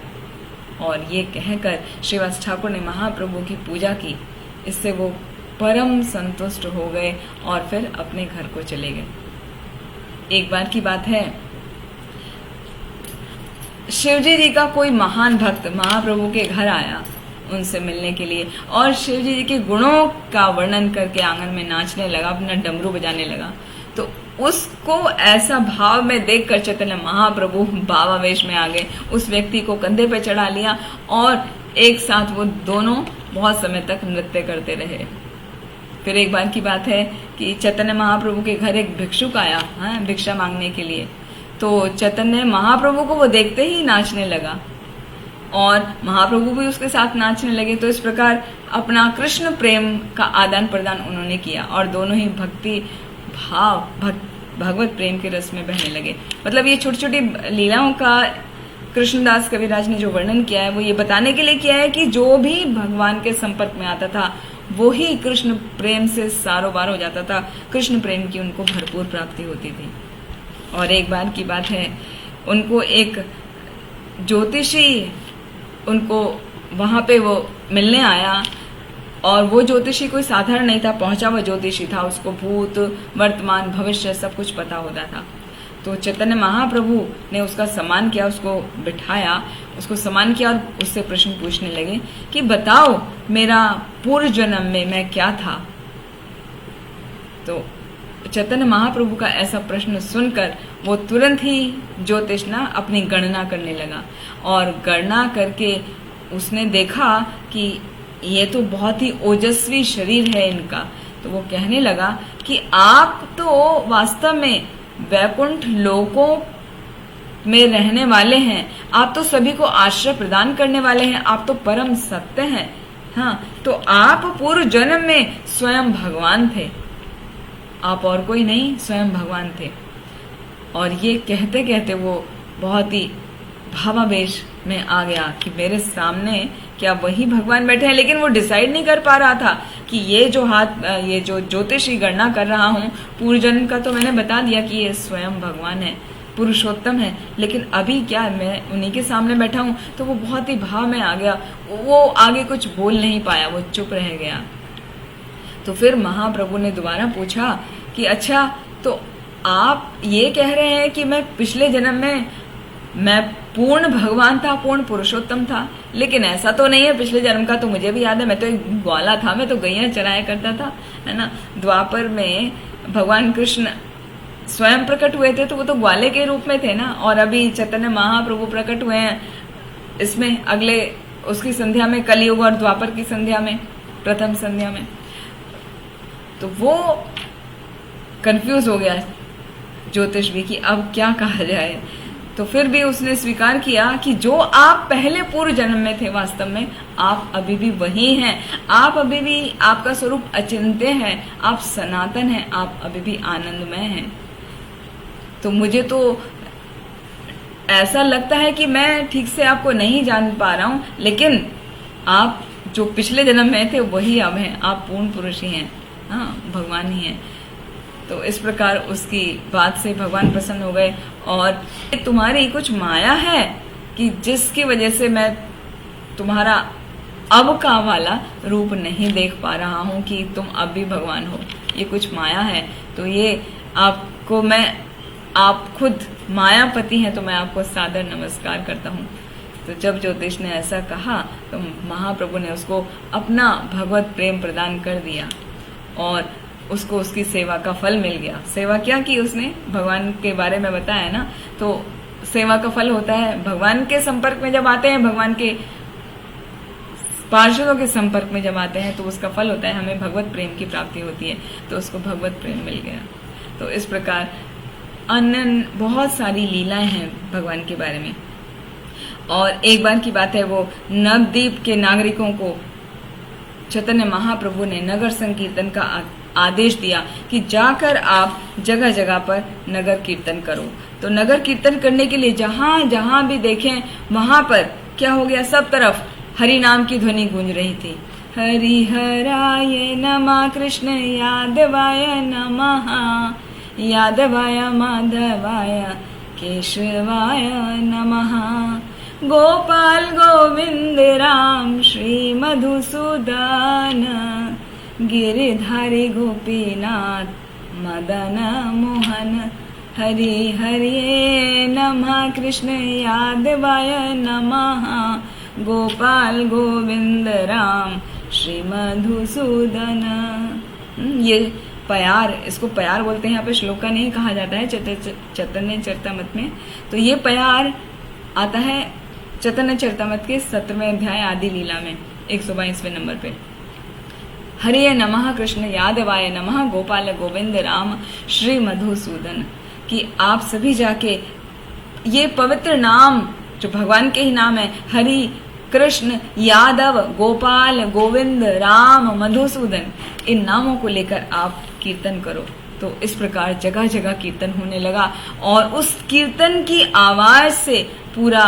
और ये कहकर श्रीवास ठाकुर ने महाप्रभु की पूजा की। इससे वो परम संतुष्ट हो गए और फिर अपने घर को चले गए। एक बार की बात है, शिवजी जी का कोई महान भक्त महाप्रभु के घर आया उनसे मिलने के लिए, और शिवजी जी के गुणों का वर्णन करके आंगन में नाचने लगा, अपना डमरू बजाने लगा। तो उसको ऐसा भाव में देखकर चैतन्य महाप्रभु भावावेश में आ गए, उस व्यक्ति को कंधे पे चढ़ा लिया और एक साथ वो दोनों बहुत समय तक नृत्य करते रहे। फिर एक बार की बात है कि चैतन्य महाप्रभु के घर एक भिक्षुक आया भिक्षा मांगने के लिए। तो चैतन्य महाप्रभु को वो देखते ही नाचने लगा और महाप्रभु भी उसके साथ नाचने लगे। तो इस प्रकार अपना कृष्ण प्रेम का आदान प्रदान उन्होंने किया और दोनों ही भक्ति भाव भगवत प्रेम के रस में बहने लगे। मतलब ये छोटी छोटी लीलाओं का कृष्णदास कविराज ने जो वर्णन किया है, वो ये बताने के लिए किया है कि जो भी भगवान के संपर्क में आता था वो ही कृष्ण प्रेम से सारोबार हो जाता था, कृष्ण प्रेम की उनको भरपूर प्राप्ति होती थी। और एक बार की बात है, उनको एक ज्योतिषी उनको वहां पे वो मिलने आया, और वो ज्योतिषी कोई साधारण नहीं था, पहुंचा हुआ ज्योतिषी था, उसको भूत वर्तमान भविष्य सब कुछ पता होता था। तो चैतन्य महाप्रभु ने उसका सम्मान किया, उसको बिठाया, उसको सम्मान किया और उससे प्रश्न पूछने लगे कि बताओ मेरा पूर्व जन्म में मैं क्या था। तो चैतन्य महाप्रभु का ऐसा प्रश्न सुनकर वो तुरंत ही ज्योतिष ना अपनी गणना करने लगा, और गणना करके उसने देखा कि ये तो बहुत ही ओजस्वी शरीर है इनका। तो वो कहने लगा कि आप तो वास्तव में वैकुंठ लोकों में रहने वाले हैं, आप तो सभी को आश्रय प्रदान करने वाले हैं, आप तो परम सत्य हैं। हाँ, तो आप पूर्व जन्म में स्वयं भगवान थे, आप और कोई नहीं, स्वयं भगवान थे। और ये कहते कहते वो बहुत ही भावावेश में आ गया कि मेरे सामने क्या वही भगवान बैठे हैं। लेकिन वो डिसाइड नहीं कर पा रहा था कि ये जो ज्योतिषी गणना कर रहा हूँ पूर्व जन्म का, तो मैंने बता दिया कि ये स्वयं भगवान है, पुरुषोत्तम है, लेकिन अभी क्या मैं उन्हीं के सामने बैठा हूँ। तो वो बहुत ही भाव में आ गया, वो आगे कुछ बोल नहीं पाया, वो चुप रह गया। तो फिर महाप्रभु ने दोबारा पूछा कि अच्छा, तो आप ये कह रहे हैं कि मैं पिछले जन्म में मैं पूर्ण भगवान था, पूर्ण पुरुषोत्तम था, लेकिन ऐसा तो नहीं है। पिछले जन्म का तो मुझे भी याद है, मैं तो एक ग्वाला था, मैं तो गैया चराया करता था, है ना। द्वापर में भगवान कृष्ण स्वयं प्रकट हुए थे, तो वो तो ग्वाले के रूप में थे ना। और अभी चैतन्य महाप्रभु प्रकट हुए हैं इसमें अगले उसकी संध्या में, कलयुग और द्वापर की संध्या में, प्रथम संध्या में। तो वो कंफ्यूज हो गया ज्योतिष भी कि अब क्या कहा जाए। तो फिर भी उसने स्वीकार किया कि जो आप पहले पूर्व जन्म में थे, वास्तव में आप अभी भी वही हैं। आप अभी भी, आपका स्वरूप अचिंत्य है, आप सनातन हैं, आप अभी भी आनंदमय हैं। तो मुझे तो ऐसा लगता है कि मैं ठीक से आपको नहीं जान पा रहा हूं, लेकिन आप जो पिछले जन्म में थे वही अब हैं, आप पूर्ण पुरुष ही हैं, हाँ, भगवान ही हैं। तो इस प्रकार उसकी बात से भगवान प्रसन्न हो गए और तुम्हारी कुछ माया है कि जिसकी वजह से मैं तुम्हारा अब का वाला रूप नहीं देख पा रहा हूं कि तुम अब भी भगवान हो, ये कुछ माया है। तो ये आपको मैं, आप खुद मायापति हैं, तो मैं आपको सादर नमस्कार करता हूँ। तो जब ज्योतिष ने ऐसा कहा तो महाप्रभु ने उसको अपना भगवत प्रेम प्रदान कर दिया और उसको उसकी सेवा का फल मिल गया। सेवा क्या की उसने, भगवान के बारे में बताया ना, तो सेवा का फल होता है भगवान के संपर्क में जब आते हैं, भगवान के पार्षदों के संपर्क में जब आते हैं तो उसका फल होता है हमें भगवत प्रेम की प्राप्ति होती है। तो उसको भगवत प्रेम मिल गया। तो इस प्रकार अन्य बहुत सारी लीलाएं हैं भगवान के बारे में। और एक बार की बात है, वो नवद्वीप के नागरिकों को चैतन्य महाप्रभु ने नगर संकीर्तन का आदेश दिया कि जाकर आप जगह जगह पर नगर कीर्तन करो। तो नगर कीर्तन करने के लिए जहां जहां भी देखें वहां पर क्या हो गया, सब तरफ हरि नाम की ध्वनि गूंज रही थी। हरि हराय नमः, कृष्ण यादवाय नमः, यादवाय माधवाय केशवाय नमः, गोपाल गोविंद राम श्री मधुसूदन, गिरिधारी गोपीनाथ मदन मोहन, हरि हरि नमः, कृष्ण यादवाय नमः, गोपाल गोविंद राम श्री मधुसूदन। ये प्यार, इसको प्यार बोलते हैं, यहाँ पे श्लोक का नहीं कहा जाता है चैतन्य चरितामृत में। तो ये प्यार आता है चैतन्य चरितामृत के 17वें अध्याय आदि लीला में 122वें नंबर पे। हरिये नमः, कृष्ण यादवाय नमः, गोपाल गोविंद राम श्री मधुसूदन। कि आप सभी जाके ये पवित्र नाम जो भगवान के ही नाम है, हरि, कृष्ण, यादव, गोपाल, गोविंद, राम, मधुसूदन, इन नामों को लेकर आप कीर्तन करो। तो इस प्रकार जगह जगह कीर्तन होने लगा और उस कीर्तन की आवाज से पूरा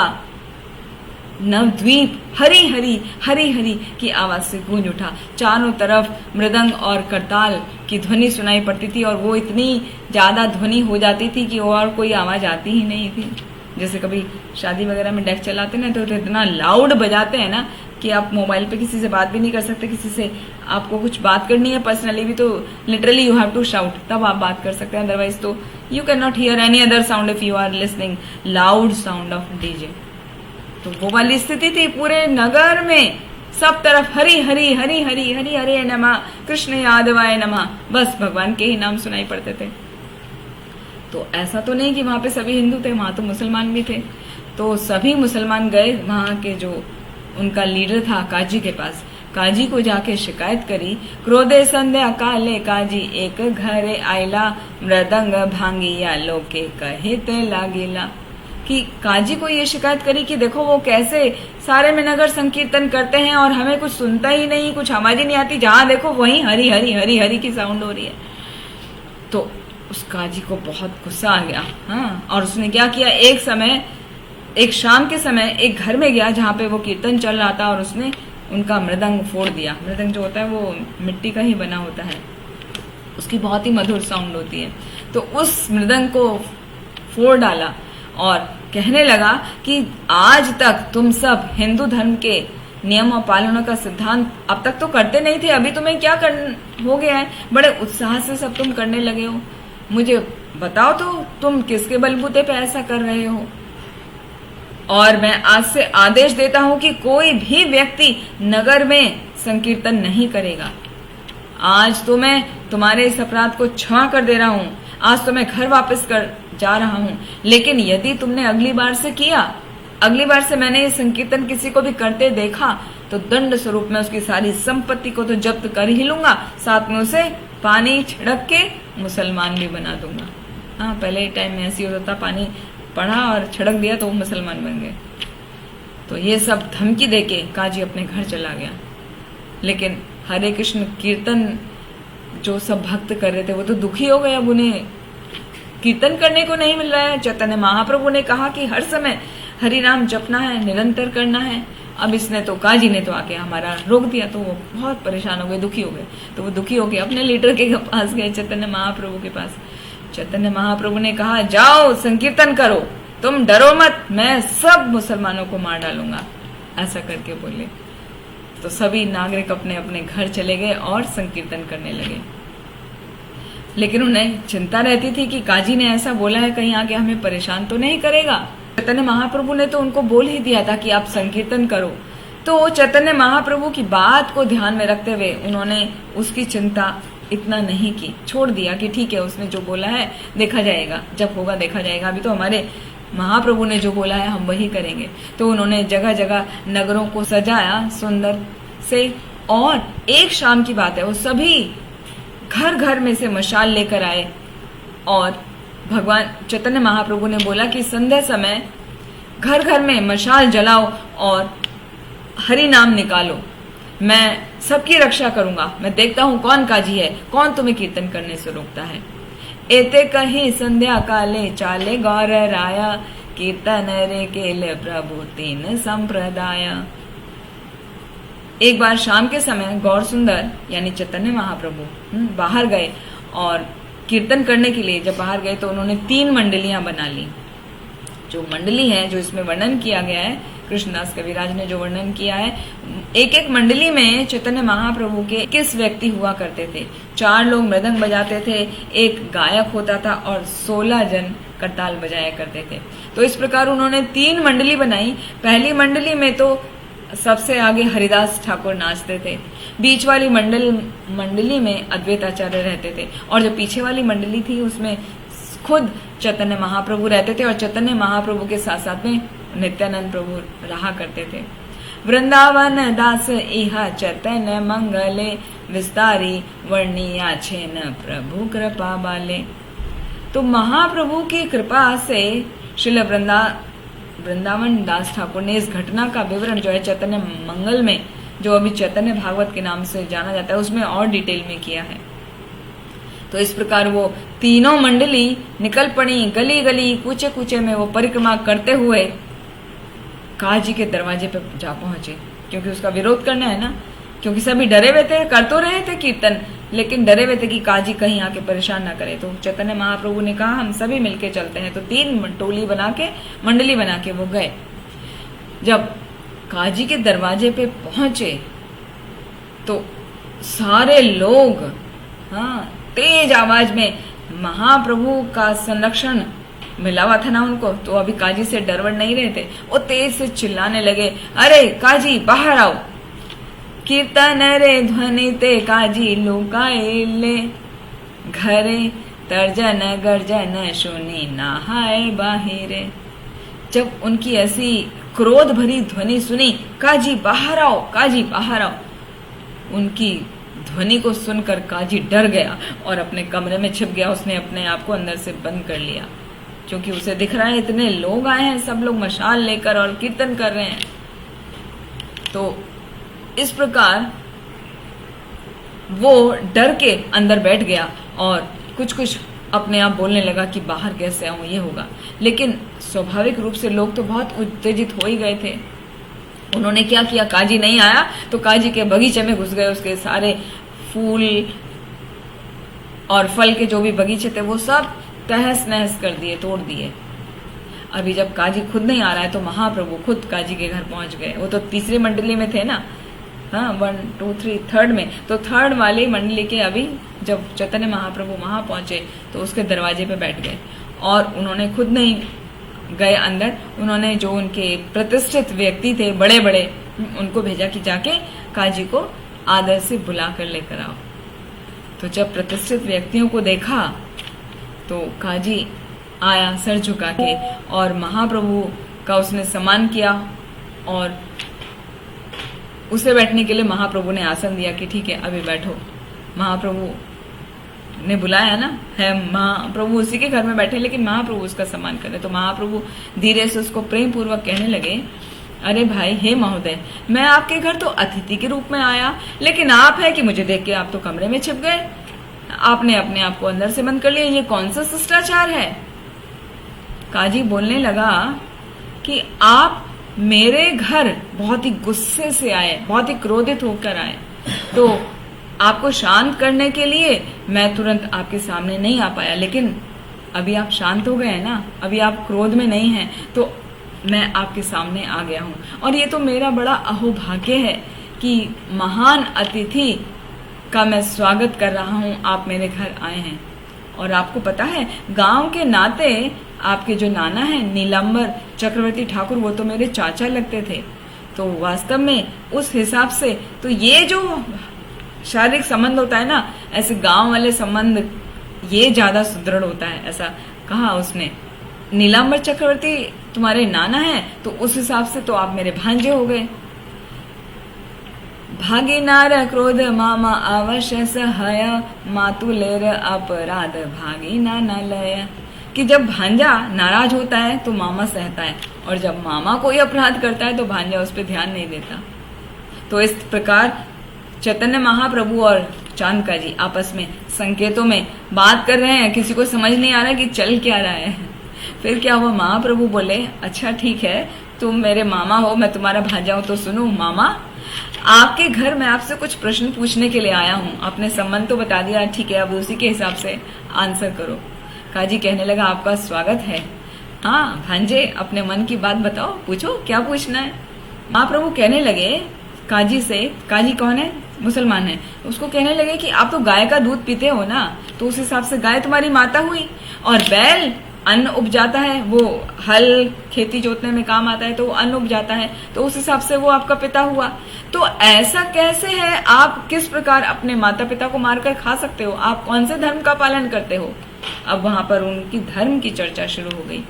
नवद्वीप हरि हरि हरि हरि की आवाज से गूंज उठा। चारों तरफ मृदंग और करताल की ध्वनि सुनाई पड़ती थी और वो इतनी ज्यादा ध्वनि हो जाती थी कि और कोई आवाज आती ही नहीं थी। जैसे कभी शादी वगैरह में डेक चलाते ना तो इतना लाउड बजाते हैं ना कि आप मोबाइल पे किसी से बात भी नहीं कर सकते। किसी से आपको कुछ बात करनी है पर्सनली भी तो literally you have to shout, तब आप बात कर सकते हैं, अदरवाइज तो you can not hear any other sound if you are listening loud sound of DJ. तो वो वाली स्थिति थी पूरे नगर में, सब तरफ हरि हरि हरि हरि हरि हरे नमः, कृष्ण यादवाय नमः, बस भगवान के ही नाम सुनाई पड़ते थे। तो ऐसा तो नहीं कि वहां पे सभी हिंदू थे, वहां तो मुसलमान भी थे। तो सभी मुसलमान गए वहां के जो उनका लीडर था काजी के पास। काजी को जाके शिकायत करी, क्रोधे संध्या काले काजी एक घरे आयला, मृदंग भांगिया लोके कहिते लागिला। कि काजी को ये शिकायत करी कि देखो वो कैसे सारे में नगर संकीर्तन करते हैं और हमें कुछ सुनता ही नहीं, कुछ आवाज ही नहीं आती, जहां देखो वहीं हरि हरि हरि हरि की साउंड हो रही है। तो उस काजी को बहुत गुस्सा आ गया। हाँ, और उसने क्या किया, एक शाम के समय एक घर में गया जहां पे वो कीर्तन चल रहा था और उसने उनका मृदंग फोड़ दिया। मृदंग जो होता है वो मिट्टी का ही बना होता है, उसकी बहुत ही मधुर साउंड होती है। तो उस मृदंग को फोड़ डाला और कहने लगा कि आज तक तुम सब हिंदू धर्म के नियम और पालनों का सिद्धांत अब तक तो करते नहीं थे, अभी तुम्हें क्या हो गया है, बड़े उत्साह से सब तुम करने लगे हो। मुझे बताओ तो तुम किसके बलबूते पे ऐसा कर रहे हो। और मैं आज से आदेश देता हूं कि कोई भी व्यक्ति नगर में संकीर्तन नहीं करेगा। आज तो मैं तुम्हारे इस अपराध को क्षमा कर दे रहा हूं, आज तो मैं घर वापस कर जा रहा हूं, लेकिन यदि तुमने अगली बार से किया, अगली बार से मैंने ये संकीर्तन किसी को भी करते देखा तो दंड स्वरूप में उसकी सारी संपत्ति को तो जब्त कर ही लूंगा, साथ में उसे पानी छिड़क के मुसलमान भी बना दूंगा। हाँ, पहले टाइम में ऐसी होता था, पानी पढ़ा और छिड़क दिया तो वो मुसलमान बन गए। तो ये सब धमकी देके काजी अपने घर चला गया। लेकिन हरे कृष्ण कीर्तन जो सब भक्त कर रहे थे वो तो दुखी हो गए। अब उन्हें कीर्तन करने को नहीं मिल रहा है। चैतन्य महाप्रभु ने कहा कि हर समय हरि नाम जपना है, निरंतर करना है। अब इसने तो काजी ने तो आके हमारा रोक दिया, तो वो बहुत परेशान हो गए, दुखी हो गए। तो वो दुखी हो गए अपने लीडर के पास गए, चैतन्य महाप्रभु के पास। चैतन्य महाप्रभु ने कहा, जाओ संकीर्तन करो, तुम डरो मत, मैं सब मुसलमानों को मार डालूंगा, ऐसा करके बोले। तो सभी नागरिक अपने अपने घर चले गए और संकीर्तन करने लगे। लेकिन उन्हें चिंता रहती थी कि काजी ने ऐसा बोला है, कहीं आके हमें परेशान तो नहीं करेगा। चैतन्य महाप्रभु ने तो उनको बोल ही दिया था कि आप संकीर्तन करो। तो चैतन्य महाप्रभु की बात को ध्यान में रखते हुए उन्होंने उसकी चिंता इतना नहीं की, छोड़ दिया कि ठीक है, उसने जो बोला है देखा जाएगा, जब होगा देखा जाएगा, अभी तो हमारे महाप्रभु ने जो बोला है हम वही करेंगे। तो उन्होंने जगह जगह नगरों को सजाया सुंदर से, और एक शाम की बात है, वो सभी घर घर में से मशाल लेकर आए और भगवान चैतन्य महाप्रभु ने बोला कि संध्या समय घर घर में मशाल जलाओ और हरि नाम निकालो, मैं सबकी रक्षा करूंगा, मैं देखता हूं कौन काजी है, कौन तुम्हें कीर्तन करने से रोकता है। एते कही संध्या काले चाले गौर राया, कीर्तन रे केले प्रभु तीन संप्रदाय। एक बार शाम के समय गौर सुंदर यानी चैतन्य महाप्रभु बाहर गए और कीर्तन करने के लिए जब बाहर गए तो उन्होंने 3 मंडलियां बना ली। जो मंडली है, जो इसमें वर्णन किया गया है, कृष्णदास कविराज ने जो वर्णन किया है, एक एक मंडली में चैतन्य महाप्रभु के 21 व्यक्ति हुआ करते थे। 4 लोग मृदंग बजाते थे, एक गायक होता था और 16 जन करताल बजाया करते थे। तो इस प्रकार उन्होंने 3 मंडली बनाई। पहली मंडली में तो सबसे आगे हरिदास ठाकुर नाचते थे, बीच वाली मंडली में अद्वैत आचार्य रहते थे, और जो पीछे वाली मंडली थी उसमें खुद चैतन्य महाप्रभु रहते थे, और चैतन्य महाप्रभु के साथ साथ में नित्यानंद प्रभु रहा करते थे। वृंदावन दास इहा चैतन्य मंगले, विस्तारी वर्णिया छेन प्रभु कृपा बाले। तो महाप्रभु की कृपा से श्रील वृंदावन दास ठाकुर ने इस घटना का विवरण जो है चैतन्य मंगल में, जो अभी चैतन्य भागवत के नाम से जाना जाता है, उसमें और डिटेल में किया है। तो इस प्रकार वो तीनों मंडली निकल पड़ी, गली गली कूचे कूचे में वो परिक्रमा करते हुए काजी के दरवाजे पे जा पहुंचे, क्योंकि उसका विरोध करना है ना, क्योंकि सभी डरे हुए थे, कर तो रहे थे कीर्तन, लेकिन डरे हुए थे कि काजी कहीं आके परेशान ना करे। तो चैतन्य महाप्रभु ने कहा हम सभी मिलके चलते हैं। तो 3 टोली बना के, मंडली बना के वो गए। जब काजी के दरवाजे पे पहुंचे तो सारे लोग तेज आवाज में महाप्रभु का संरक्षण मिला हुआ था ना उनको, तो अभी काजी से डरवड़ नहीं रहे थे, वो तेज से चिल्लाने लगे, अरे काजी बाहर आओ, कीर्तन रे ध्वनि ते काजी लुकाए ले, घरे तर्जन गर्जन सुनी नहाए बाहिरे। जब उनकी ऐसी क्रोध भरी ध्वनि सुनी, काजी बाहर आओ, काजी बाहर आओ, उनकी ध्वनि को सुनकर काजी डर गया और अपने कमरे में छिप गया। उसने अपने आप को अंदर से बंद कर लिया, क्योंकि उसे दिख रहा है इतने लोग आए हैं, सब लोग मशाल लेकर और कीर्तन कर रहे हैं। तो इस प्रकार वो डर के अंदर बैठ गया और कुछ कुछ अपने आप बोलने लगा कि बाहर कैसे आऊं, ये होगा। लेकिन स्वाभाविक रूप से लोग तो बहुत उत्तेजित हो ही गए थे। उन्होंने क्या किया, काजी नहीं आया तो काजी के बगीचे में घुस गए, उसके सारे फूल और फल के जो भी बगीचे थे वो सब तहस नहस कर दिए, तोड़ दिए। अभी जब काजी खुद नहीं आ रहा है तो महाप्रभु खुद काजी के घर पहुंच गए। वो तो तीसरी मंडली में थे ना, 1 2 3 थर्ड में, तो थर्ड वाली मंडली के अभी जब चैतन्य महाप्रभु वहां पहुंचे तो उसके दरवाजे पे बैठ गए, और उन्होंने खुद नहीं गए अंदर, उन्होंने जो उनके प्रतिष्ठित व्यक्ति थे बड़े बड़े, उनको भेजा कि जाके काजी को आदर से बुला कर लेकर आओ। तो जब प्रतिष्ठित व्यक्तियों को देखा तो काजी आया सर झुका के, और महाप्रभु का उसने सम्मान किया, और उसे बैठने के लिए महाप्रभु ने आसन दिया कि ठीक है अभी बैठो। महाप्रभु ने बुलाया ना, है महाप्रभु उसी के घर में बैठे लेकिन महाप्रभु उसका सम्मान कर रहे, तो महाप्रभु धीरे से उसको प्रेम पूर्वक कहने लगे, अरे भाई, हे महोदय, मैं आपके घर तो अतिथि के रूप में आया, लेकिन आप है कि मुझे देख के आप तो कमरे में छिप गए, आपने अपने आप को अंदर से बंद कर लिया, ये कौन सा शिष्टाचार है। काजी बोलने लगा कि आप मेरे घर बहुत ही गुस्से से आए, बहुत ही क्रोधित होकर आए, तो आपको शांत करने के लिए मैं तुरंत आपके सामने नहीं आ पाया, लेकिन अभी आप शांत हो गए हैं ना, अभी आप क्रोध में नहीं हैं, तो मैं आपके सामने आ गया हूँ। और ये तो मेरा बड़ा अहोभाग्य है कि महान अतिथि का मैं स्वागत कर रहा हूँ, आप मेरे घर आए हैं। और आपको पता है, गांव के नाते आपके जो नाना है नीलांबर चक्रवर्ती ठाकुर, वो तो मेरे चाचा लगते थे, तो वास्तव में उस हिसाब से तो ये जो शारीरिक संबंध होता है ना, ऐसे गांव वाले संबंध ये ज्यादा सुदृढ़ होता है, ऐसा कहा उसने। नीलांबर चक्रवर्ती तुम्हारे नाना है, तो उस हिसाब से तो आप मेरे भांजे हो गए। भागीनार क्रोध मामा अवश्य सहाय, मातुलेर अपराध भागीना न लय। कि जब भांजा नाराज होता है तो मामा सहता है, और जब मामा कोई अपराध करता है तो भांजा उस पर ध्यान नहीं देता। तो इस प्रकार चैतन्य महाप्रभु और चांदका जी आपस में संकेतों में बात कर रहे हैं, किसी को समझ नहीं आ रहा कि चल क्या रहा है। फिर क्या हुआ, महाप्रभु बोले, अच्छा ठीक है, तुम मेरे मामा हो, मैं तुम्हारा भांजा हूं, तो सुनो मामा, आपके घर मैं आपसे कुछ प्रश्न पूछने के लिए आया हूँ। आपने संबंध तो बता दिया, ठीक है, अब उसी के हिसाब से आंसर करो। काजी कहने लगा, आपका स्वागत है। हाँ भांजे, अपने मन की बात बताओ, पूछो क्या पूछना है। महाप्रभु कहने लगे काजी से, काजी कौन है, मुसलमान है, उसको कहने लगे कि आप तो गाय का दूध पीते हो ना, तो उस हिसाब से गाय तुम्हारी माता हुई, और बैल अन्न उपजाता है, वो हल खेती जोतने में काम आता है, तो वो अन्न उपजाता है, तो उस हिसाब से वो आपका पिता हुआ। तो ऐसा कैसे है, आप किस प्रकार अपने माता पिता को मारकर खा सकते हो, आप कौन से धर्म का पालन करते हो। अब वहां पर उनकी धर्म की चर्चा शुरू हो गई।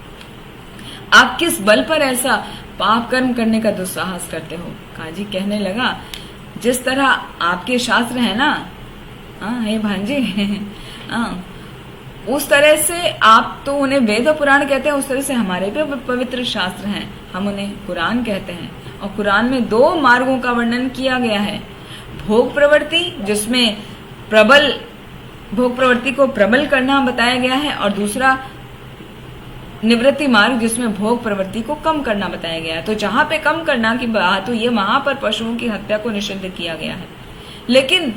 आप किस बल पर ऐसा पाप कर्म करने का दुस्साहस करते हो। काजी कहने लगा, जिस तरह आपके शास्त्र है ना, हाँ हे भांजे, हाँ, उस तरह से आप तो उन्हें वेद और पुराण कहते हैं, उस तरह से हमारे भी पवित्र शास्त्र हैं, हम उन्हें कुरान कहते हैं। और कुरान में 2 मार्गों का वर्णन किया गया है, भोग प्रवृत्ति, जिसमें प्रबल भोग प्रवृत्ति को प्रबल करना बताया गया है, और दूसरा निवृत्ति मार्ग, जिसमें भोग प्रवृत्ति को कम करना बताया गया है। तो जहां पे कम करना की बात, तो ये वहां पर पशुओं की हत्या को निषिद्ध किया गया है। लेकिन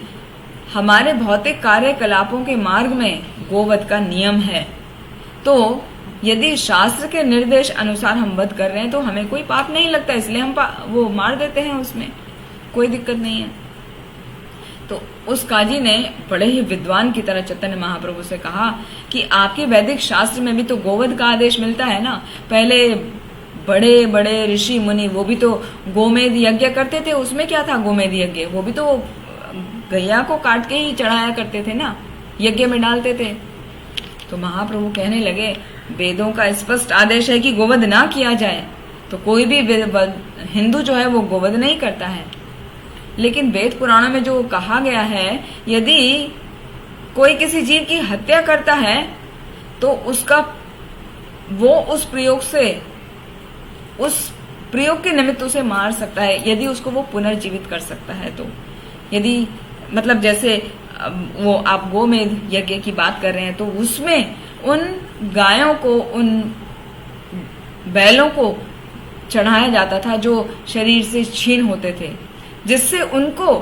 हमारे भौतिक कार्यकलापों के मार्ग में गोवध का नियम है, तो यदि शास्त्र के निर्देश अनुसार हम वध कर रहे हैं तो हमें कोई पाप नहीं लगता, इसलिए हम वो मार देते हैं, उसमें कोई दिक्कत नहीं है। तो उस काजी ने बड़े ही विद्वान की तरह चैतन्य महाप्रभु से कहा कि आपके वैदिक शास्त्र में भी तो गोवध का आदेश मिलता है ना। पहले बड़े बड़े ऋषि मुनि वो भी तो गोमेध यज्ञ करते थे, उसमें क्या था गोमेध यज्ञ, वो भी तो गैया को काट के ही चढ़ाया करते थे ना, यज्ञ में डालते थे। तो महाप्रभु कहने लगे, वेदों का स्पष्ट आदेश है कि गोवध ना किया जाए, तो कोई भी हिंदू जो है वो गोवध नहीं करता है। लेकिन वेद पुराणों में जो कहा गया है, यदि कोई किसी जीव की हत्या करता है तो उसका वो उस प्रयोग के निमित्त उसे मार सकता है, यदि उसको वो पुनर्जीवित कर सकता है। तो यदि मतलब जैसे वो आप गोमेध यज्ञ की बात कर रहे हैं, तो उसमें उन गायों को, उन बैलों को चढ़ाया जाता था जो शरीर से छीन होते थे, जिससे उनको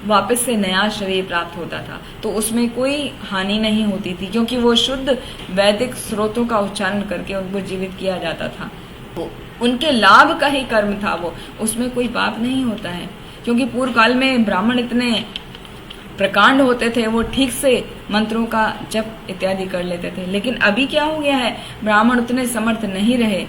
वापस से नया शरीर प्राप्त होता था। तो उसमें कोई हानि नहीं होती थी, क्योंकि वो शुद्ध वैदिक स्रोतों का उच्चारण करके उनको जीवित किया जाता था। वो उनके लाभ का ही कर्म था, वो उसमें कोई पाप नहीं होता है। क्योंकि पूर्व काल में ब्राह्मण इतने प्रकांड होते थे, वो ठीक से मंत्रों का जप इत्यादि कर लेते थे। लेकिन अभी क्या हो गया है, ब्राह्मण उतने समर्थ नहीं रहे,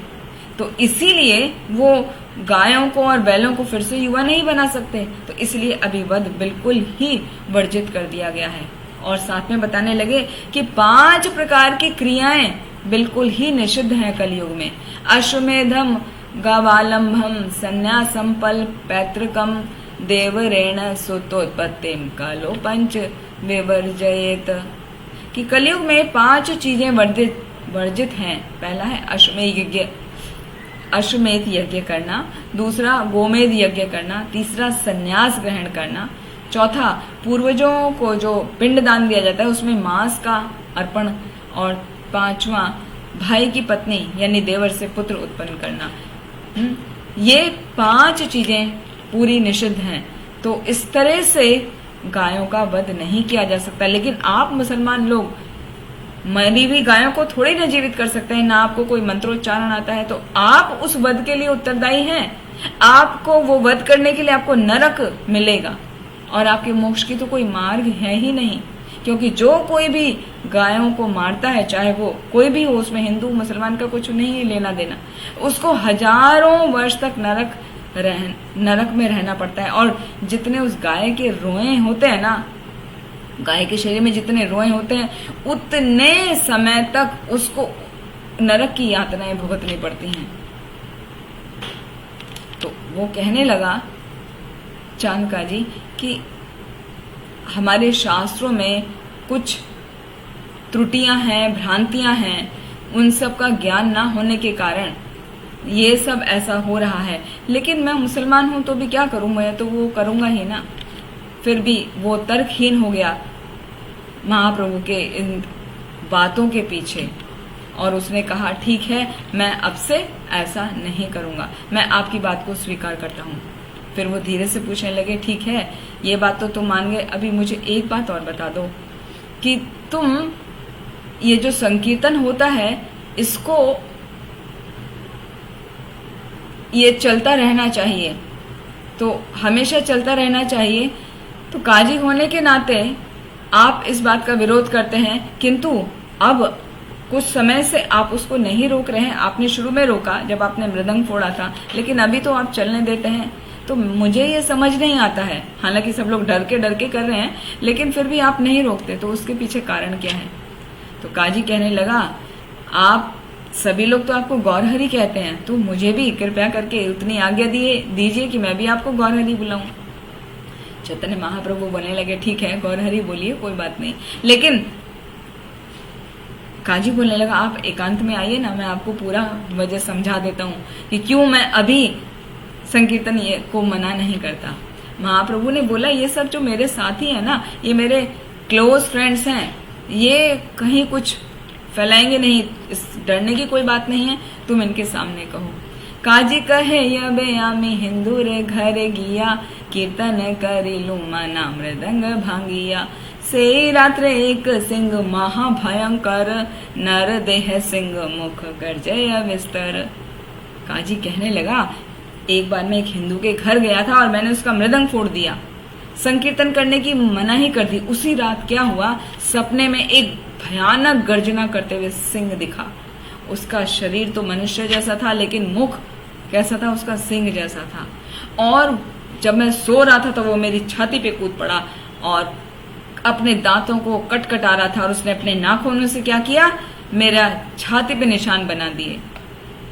तो इसीलिए वो गायों को और बैलों को फिर से युवा नहीं बना सकते। तो इसलिए अभी वध बिल्कुल ही वर्जित कर दिया गया है। और साथ में बताने लगे कि 5 प्रकार की क्रियाएं बिल्कुल ही निषिद्ध हैं कलयुग में। अश्वमेधम, गवालंभम, संन्यासम, पल पैतृकम, देवरेण सुतोत्पत्तिम कालो पंच विवर्जयेत। कि कलयुग में 5 चीजें वर्जित हैं। पहला है अश्वमेध यज्ञ करना, दूसरा गोमेध यज्ञ करना, तीसरा संन्यास ग्रहण करना, चौथा पूर्वजों को जो पिंडदान दिया जाता है उसमें मांस का अर्पण, और पांचवा भाई की पत्नी यानी देवर से पुत्र उत्पन्न करना। ये 5 चीजें पूरी निषिद्ध हैं। तो इस तरह से गायों का वध नहीं किया जा सकता। लेकिन आप मुसलमान लोग मरी हुई गायों को थोड़ी ना जीवित कर सकते हैं, ना आपको कोई मंत्रोच्चारण आता है, तो आप उस वध के लिए उत्तरदायी हैं। आपको वो वध करने के लिए आपको नरक मिलेगा, और आपके मोक्ष की तो कोई मार्ग है ही नहीं। क्योंकि जो कोई भी गायों को मारता है, चाहे वो कोई भी हो, उसमें हिंदू मुसलमान का कुछ नहीं लेना देना, उसको हजारों वर्ष तक नरक में रहना पड़ता है। और जितने उस गाय के रोए होते हैं ना, गाय के शरीर में जितने रोए होते हैं, उतने समय तक उसको नरक की यातनाएं भुगतनी पड़ती हैं। तो वो कहने लगा चाणका जी कि हमारे शास्त्रों में कुछ त्रुटियां हैं, भ्रांतियां हैं, उन सब का ज्ञान ना होने के कारण ये सब ऐसा हो रहा है। लेकिन मैं मुसलमान हूं तो भी क्या करूं, मैं तो वो करूंगा ही ना। फिर भी वो तर्कहीन हो गया महाप्रभु के इन बातों के पीछे, और उसने कहा ठीक है, मैं अब से ऐसा नहीं करूंगा, मैं आपकी बात को स्वीकार करता हूं। फिर वो धीरे से पूछने लगे, ठीक है ये बात तो तुम मान गए, अभी मुझे एक बात और बता दो कि तुम ये जो संकीर्तन होता है इसको ये चलता रहना चाहिए, तो हमेशा चलता रहना चाहिए। तो काजी होने के नाते आप इस बात का विरोध करते हैं, किंतु अब कुछ समय से आप उसको नहीं रोक रहे हैं। आपने शुरू में रोका जब आपने मृदंग फोड़ा था, लेकिन अभी तो आप चलने देते हैं। तो मुझे ये समझ नहीं आता है, हालांकि सब लोग डर के कर रहे हैं, लेकिन फिर भी आप नहीं रोकते, तो उसके पीछे कारण क्या है। तो काजी कहने लगा, आप सभी लोग तो आपको गौरहरि कहते हैं, तो मुझे भी कृपया करके उतनी आज्ञा दीजिए कि मैं भी आपको गौरहरि बुलाऊं। चैतन्य महाप्रभु बोलने लगे, ठीक है गौरहरि बोलिए, कोई बात नहीं। लेकिन काजी बोलने लगा, आप एकांत में आइए ना, मैं आपको पूरा वजह समझा देता हूँ कि क्यों मैं अभी संकीर्तन ये को मना नहीं करता। महाप्रभु ने बोला, ये सब जो मेरे साथी हैं ना, ये मेरे क्लोज फ्रेंड्स हैं, ये कहीं कुछ फैलाएंगे नहीं, इस डरने की कोई बात नहीं है, तुम इनके सामने कहो। काजी कहे यबे आमी हिंदू रे घर गिया, कीर्तन करिलू मना मृदंग भांगिया, से रात्रे एक सिंह महाभयंकर, नर देह सिंह मुख गर्जय विस्तर। काजी कहने लगा, एक बार मैं एक हिंदू के घर गया था और मैंने उसका मृदंग फोड़ दिया, संकीर्तन करने की मनाही कर दी। उसी रात क्या हुआ, सपने में एक भयानक गर्जना करते हुए सिंह दिखा। उसका शरीर तो मनुष्य जैसा था, लेकिन मुख कैसा था, उसका सिंह जैसा था। और जब मैं सो रहा था तो वो मेरी छाती पे कूद पड़ा और अपने दांतों को कटकटा रहा था, और उसने अपने नाखूनों से क्या किया, मेरा छाती पे निशान बना दिए।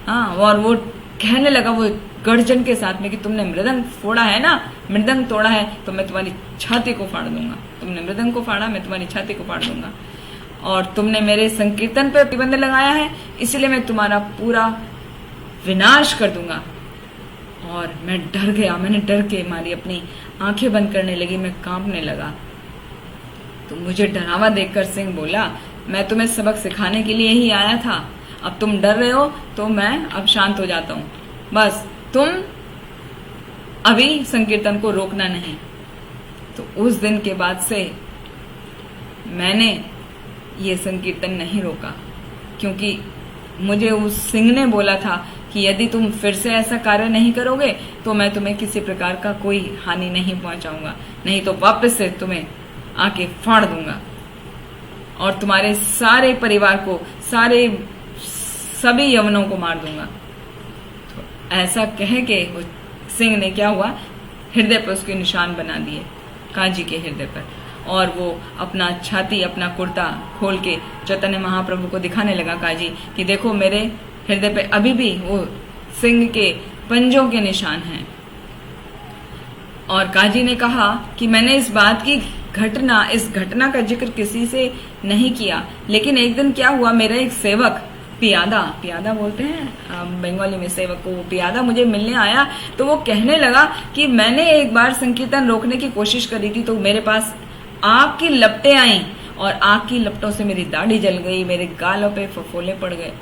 हाँ, और वो कहने लगा वो गर्जन के साथ में कि तुमने मृदंग फोड़ा है ना, मृदंग तोड़ा है तो मैं तुम्हारी छाती को फाड़ दूंगा, तुमने मृदंग को फाड़ा, मैं तुम्हारी छाती को फाड़ दूंगा, और तुमने मेरे संकीर्तन पे प्रतिबंध लगाया है, इसलिए मैं तुम्हारा पूरा विनाश कर दूंगा। और मैं डर गया, मैंने डर के मारी अपनी आंखें बंद करने लगी, मैं कांपने लगा। तो मुझे डरावा देखकर सिंह बोला, मैं तुम्हें सबक सिखाने के लिए ही आया था, अब तुम डर रहे हो तो मैं अब शांत हो जाता हूँ, बस तुम अभी संकीर्तन को रोकना नहीं। तो उस दिन के बाद से मैंने ये संकीर्तन नहीं रोका, क्योंकि मुझे उस सिंह ने बोला था कि यदि तुम फिर से ऐसा कार्य नहीं करोगे तो मैं तुम्हें किसी प्रकार का कोई हानि नहीं पहुंचाऊंगा, नहीं तो वापस से तुम्हें आके फाड़ दूंगा और तुम्हारे सारे परिवार को, सभी यवनों को मार दूंगा। तो ऐसा कह के वो सिंह ने क्या हुआ, हृदय पर उसके निशान बना दिए, काजी के हृदय पर, और वो अपना छाती, अपना कुर्ता खोल के चैतन्य महाप्रभु को दिखाने लगा काजी कि देखो मेरे हृदय पे अभी भी वो सिंह के पंजों के निशान हैं। और काजी ने कहा कि मैंने इस बात की घटना, इस घटना का जिक्र किसी से नहीं किया। लेकिन एक दिन क्या हुआ, मेरा एक सेवक पियादा बोलते हैं बंगाली में सेवक को, वो पियादा मुझे मिलने आया। तो वो कहने लगा कि मैंने एक बार संकीर्तन रोकने की कोशिश करी थी, तो मेरे पास आग की लपटें आई और आग की लपटों से मेरी दाढ़ी जल गई, मेरे गालों पे फफोले पड़ गए।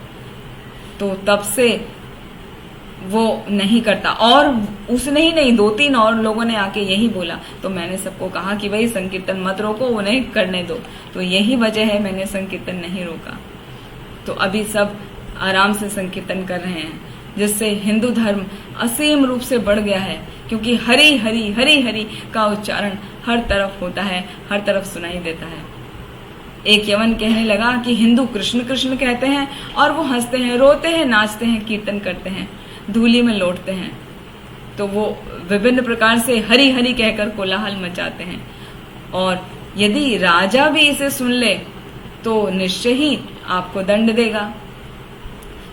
तो तब से वो नहीं करता। और उसने ही नहीं, 2-3 और लोगों ने आके यही बोला। तो मैंने सबको कहा कि भाई संकीर्तन मत रोको, उन्हें करने दो। तो यही वजह है मैंने संकीर्तन नहीं रोका। तो अभी सब आराम से संकीर्तन कर रहे हैं, जिससे हिंदू धर्म असीम रूप से बढ़ गया है, क्योंकि हरि हरि हरि हरि का उच्चारण हर तरफ होता है, हर तरफ सुनाई देता है। एक यवन कहने लगा कि हिंदू कृष्ण कृष्ण कहते हैं और वो हंसते हैं, रोते हैं, नाचते हैं, कीर्तन करते हैं, धूली में लौटते हैं। तो वो विभिन्न प्रकार से हरि हरि कहकर कोलाहल मचाते हैं। और यदि राजा भी इसे सुन ले तो निश्चय ही आपको दंड देगा।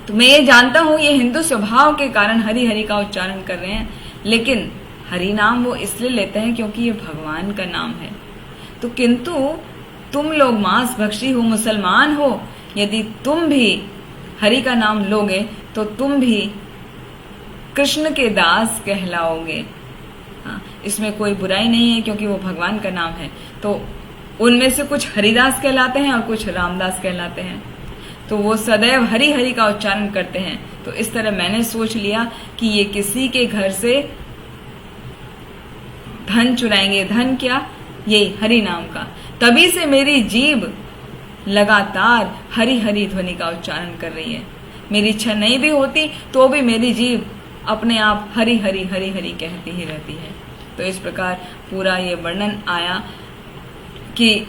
तो मैं ये जानता हूं ये हिंदू स्वभाव के कारण हरि हरि का उच्चारण कर रहे हैं, लेकिन हरि नाम वो इसलिए लेते हैं क्योंकि ये भगवान का नाम है। तो किंतु तुम लोग मांस भक्षी हो, मुसलमान हो, यदि तुम भी हरि का नाम लोगे तो तुम भी कृष्ण के दास कहलाओगे। हाँ, इसमें कोई बुराई नहीं है, क्योंकि वो भगवान का नाम है। तो उनमें से कुछ हरिदास कहलाते हैं और कुछ रामदास कहलाते हैं। तो वो सदैव हरि हरि का उच्चारण करते हैं। तो इस तरह मैंने सोच लिया कि ये किसी के घर से धन चुराएंगे। धन क्या? ये हरि नाम का। तभी से मेरी जीभ लगातार हरि हरि ध्वनि का उच्चारण कर रही है। मेरी इच्छा नहीं भी होती तो भी मेरी जीभ अपने आप हरि हरि हरि हरि कहती ही रहती है। तो इस प्रकार पूरा ये वर्णन आया कि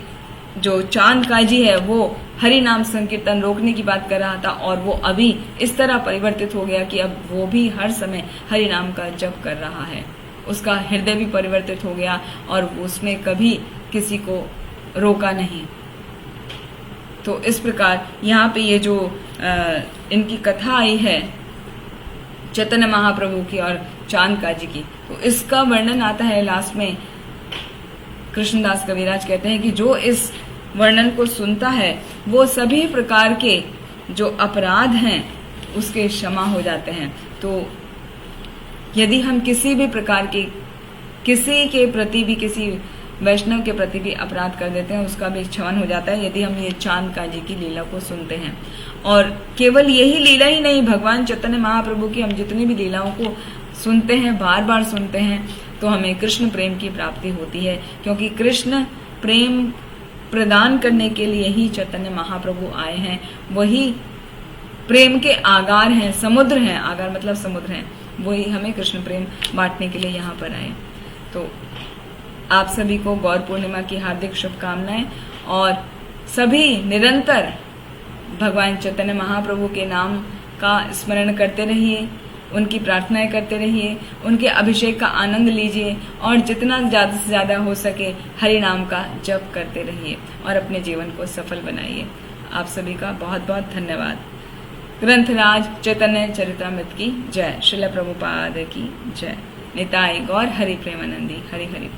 जो चांद काजी है वो हरि नाम संकीर्तन रोकने की बात कर रहा था, और वो अभी इस तरह परिवर्तित हो गया कि अब वो भी हर समय हरि नाम का जप कर रहा है। उसका हृदय भी परिवर्तित हो गया और उसने कभी किसी को रोका नहीं। तो इस प्रकार यहाँ पे ये जो इनकी कथा आई है चैतन्य महाप्रभु की और चांद काजी की, तो इसका वर्णन आता है लास्ट में। कृष्णदास कविराज कहते हैं कि जो इस वर्णन को सुनता है वो सभी प्रकार के जो अपराध हैं उसके क्षमा हो जाते हैं। तो यदि हम किसी भी प्रकार के किसी के प्रति भी, किसी वैष्णव के प्रति भी अपराध कर देते हैं, उसका भी क्षमन हो जाता है यदि हम ये चांद काजी की लीला को सुनते हैं। और केवल यही लीला ही नहीं, भगवान चैतन्य महाप्रभु की हम जितनी भी लीलाओं को सुनते हैं, बार बार सुनते हैं, तो हमें कृष्ण प्रेम की प्राप्ति होती है। क्योंकि कृष्ण प्रेम प्रदान करने के लिए ही चैतन्य महाप्रभु आए हैं। वही प्रेम के आगार हैं, समुद्र हैं, आगार मतलब समुद्र हैं, वही हमें कृष्ण प्रेम बांटने के लिए यहाँ पर आए। तो आप सभी को गौर पूर्णिमा की हार्दिक शुभकामनाएं, और सभी निरंतर भगवान चैतन्य महाप्रभु के नाम का स्मरण करते रहिए, उनकी प्रार्थनाएं करते रहिए, उनके अभिषेक का आनंद लीजिए, और जितना ज्यादा से ज्यादा हो सके हरि नाम का जप करते रहिए और अपने जीवन को सफल बनाइए। आप सभी का बहुत बहुत धन्यवाद। ग्रंथराज चैतन्य चरितामृत की जय। श्रील प्रभुपाद की जय। निताई गौर हरि प्रेमानंदी। हरि हरि।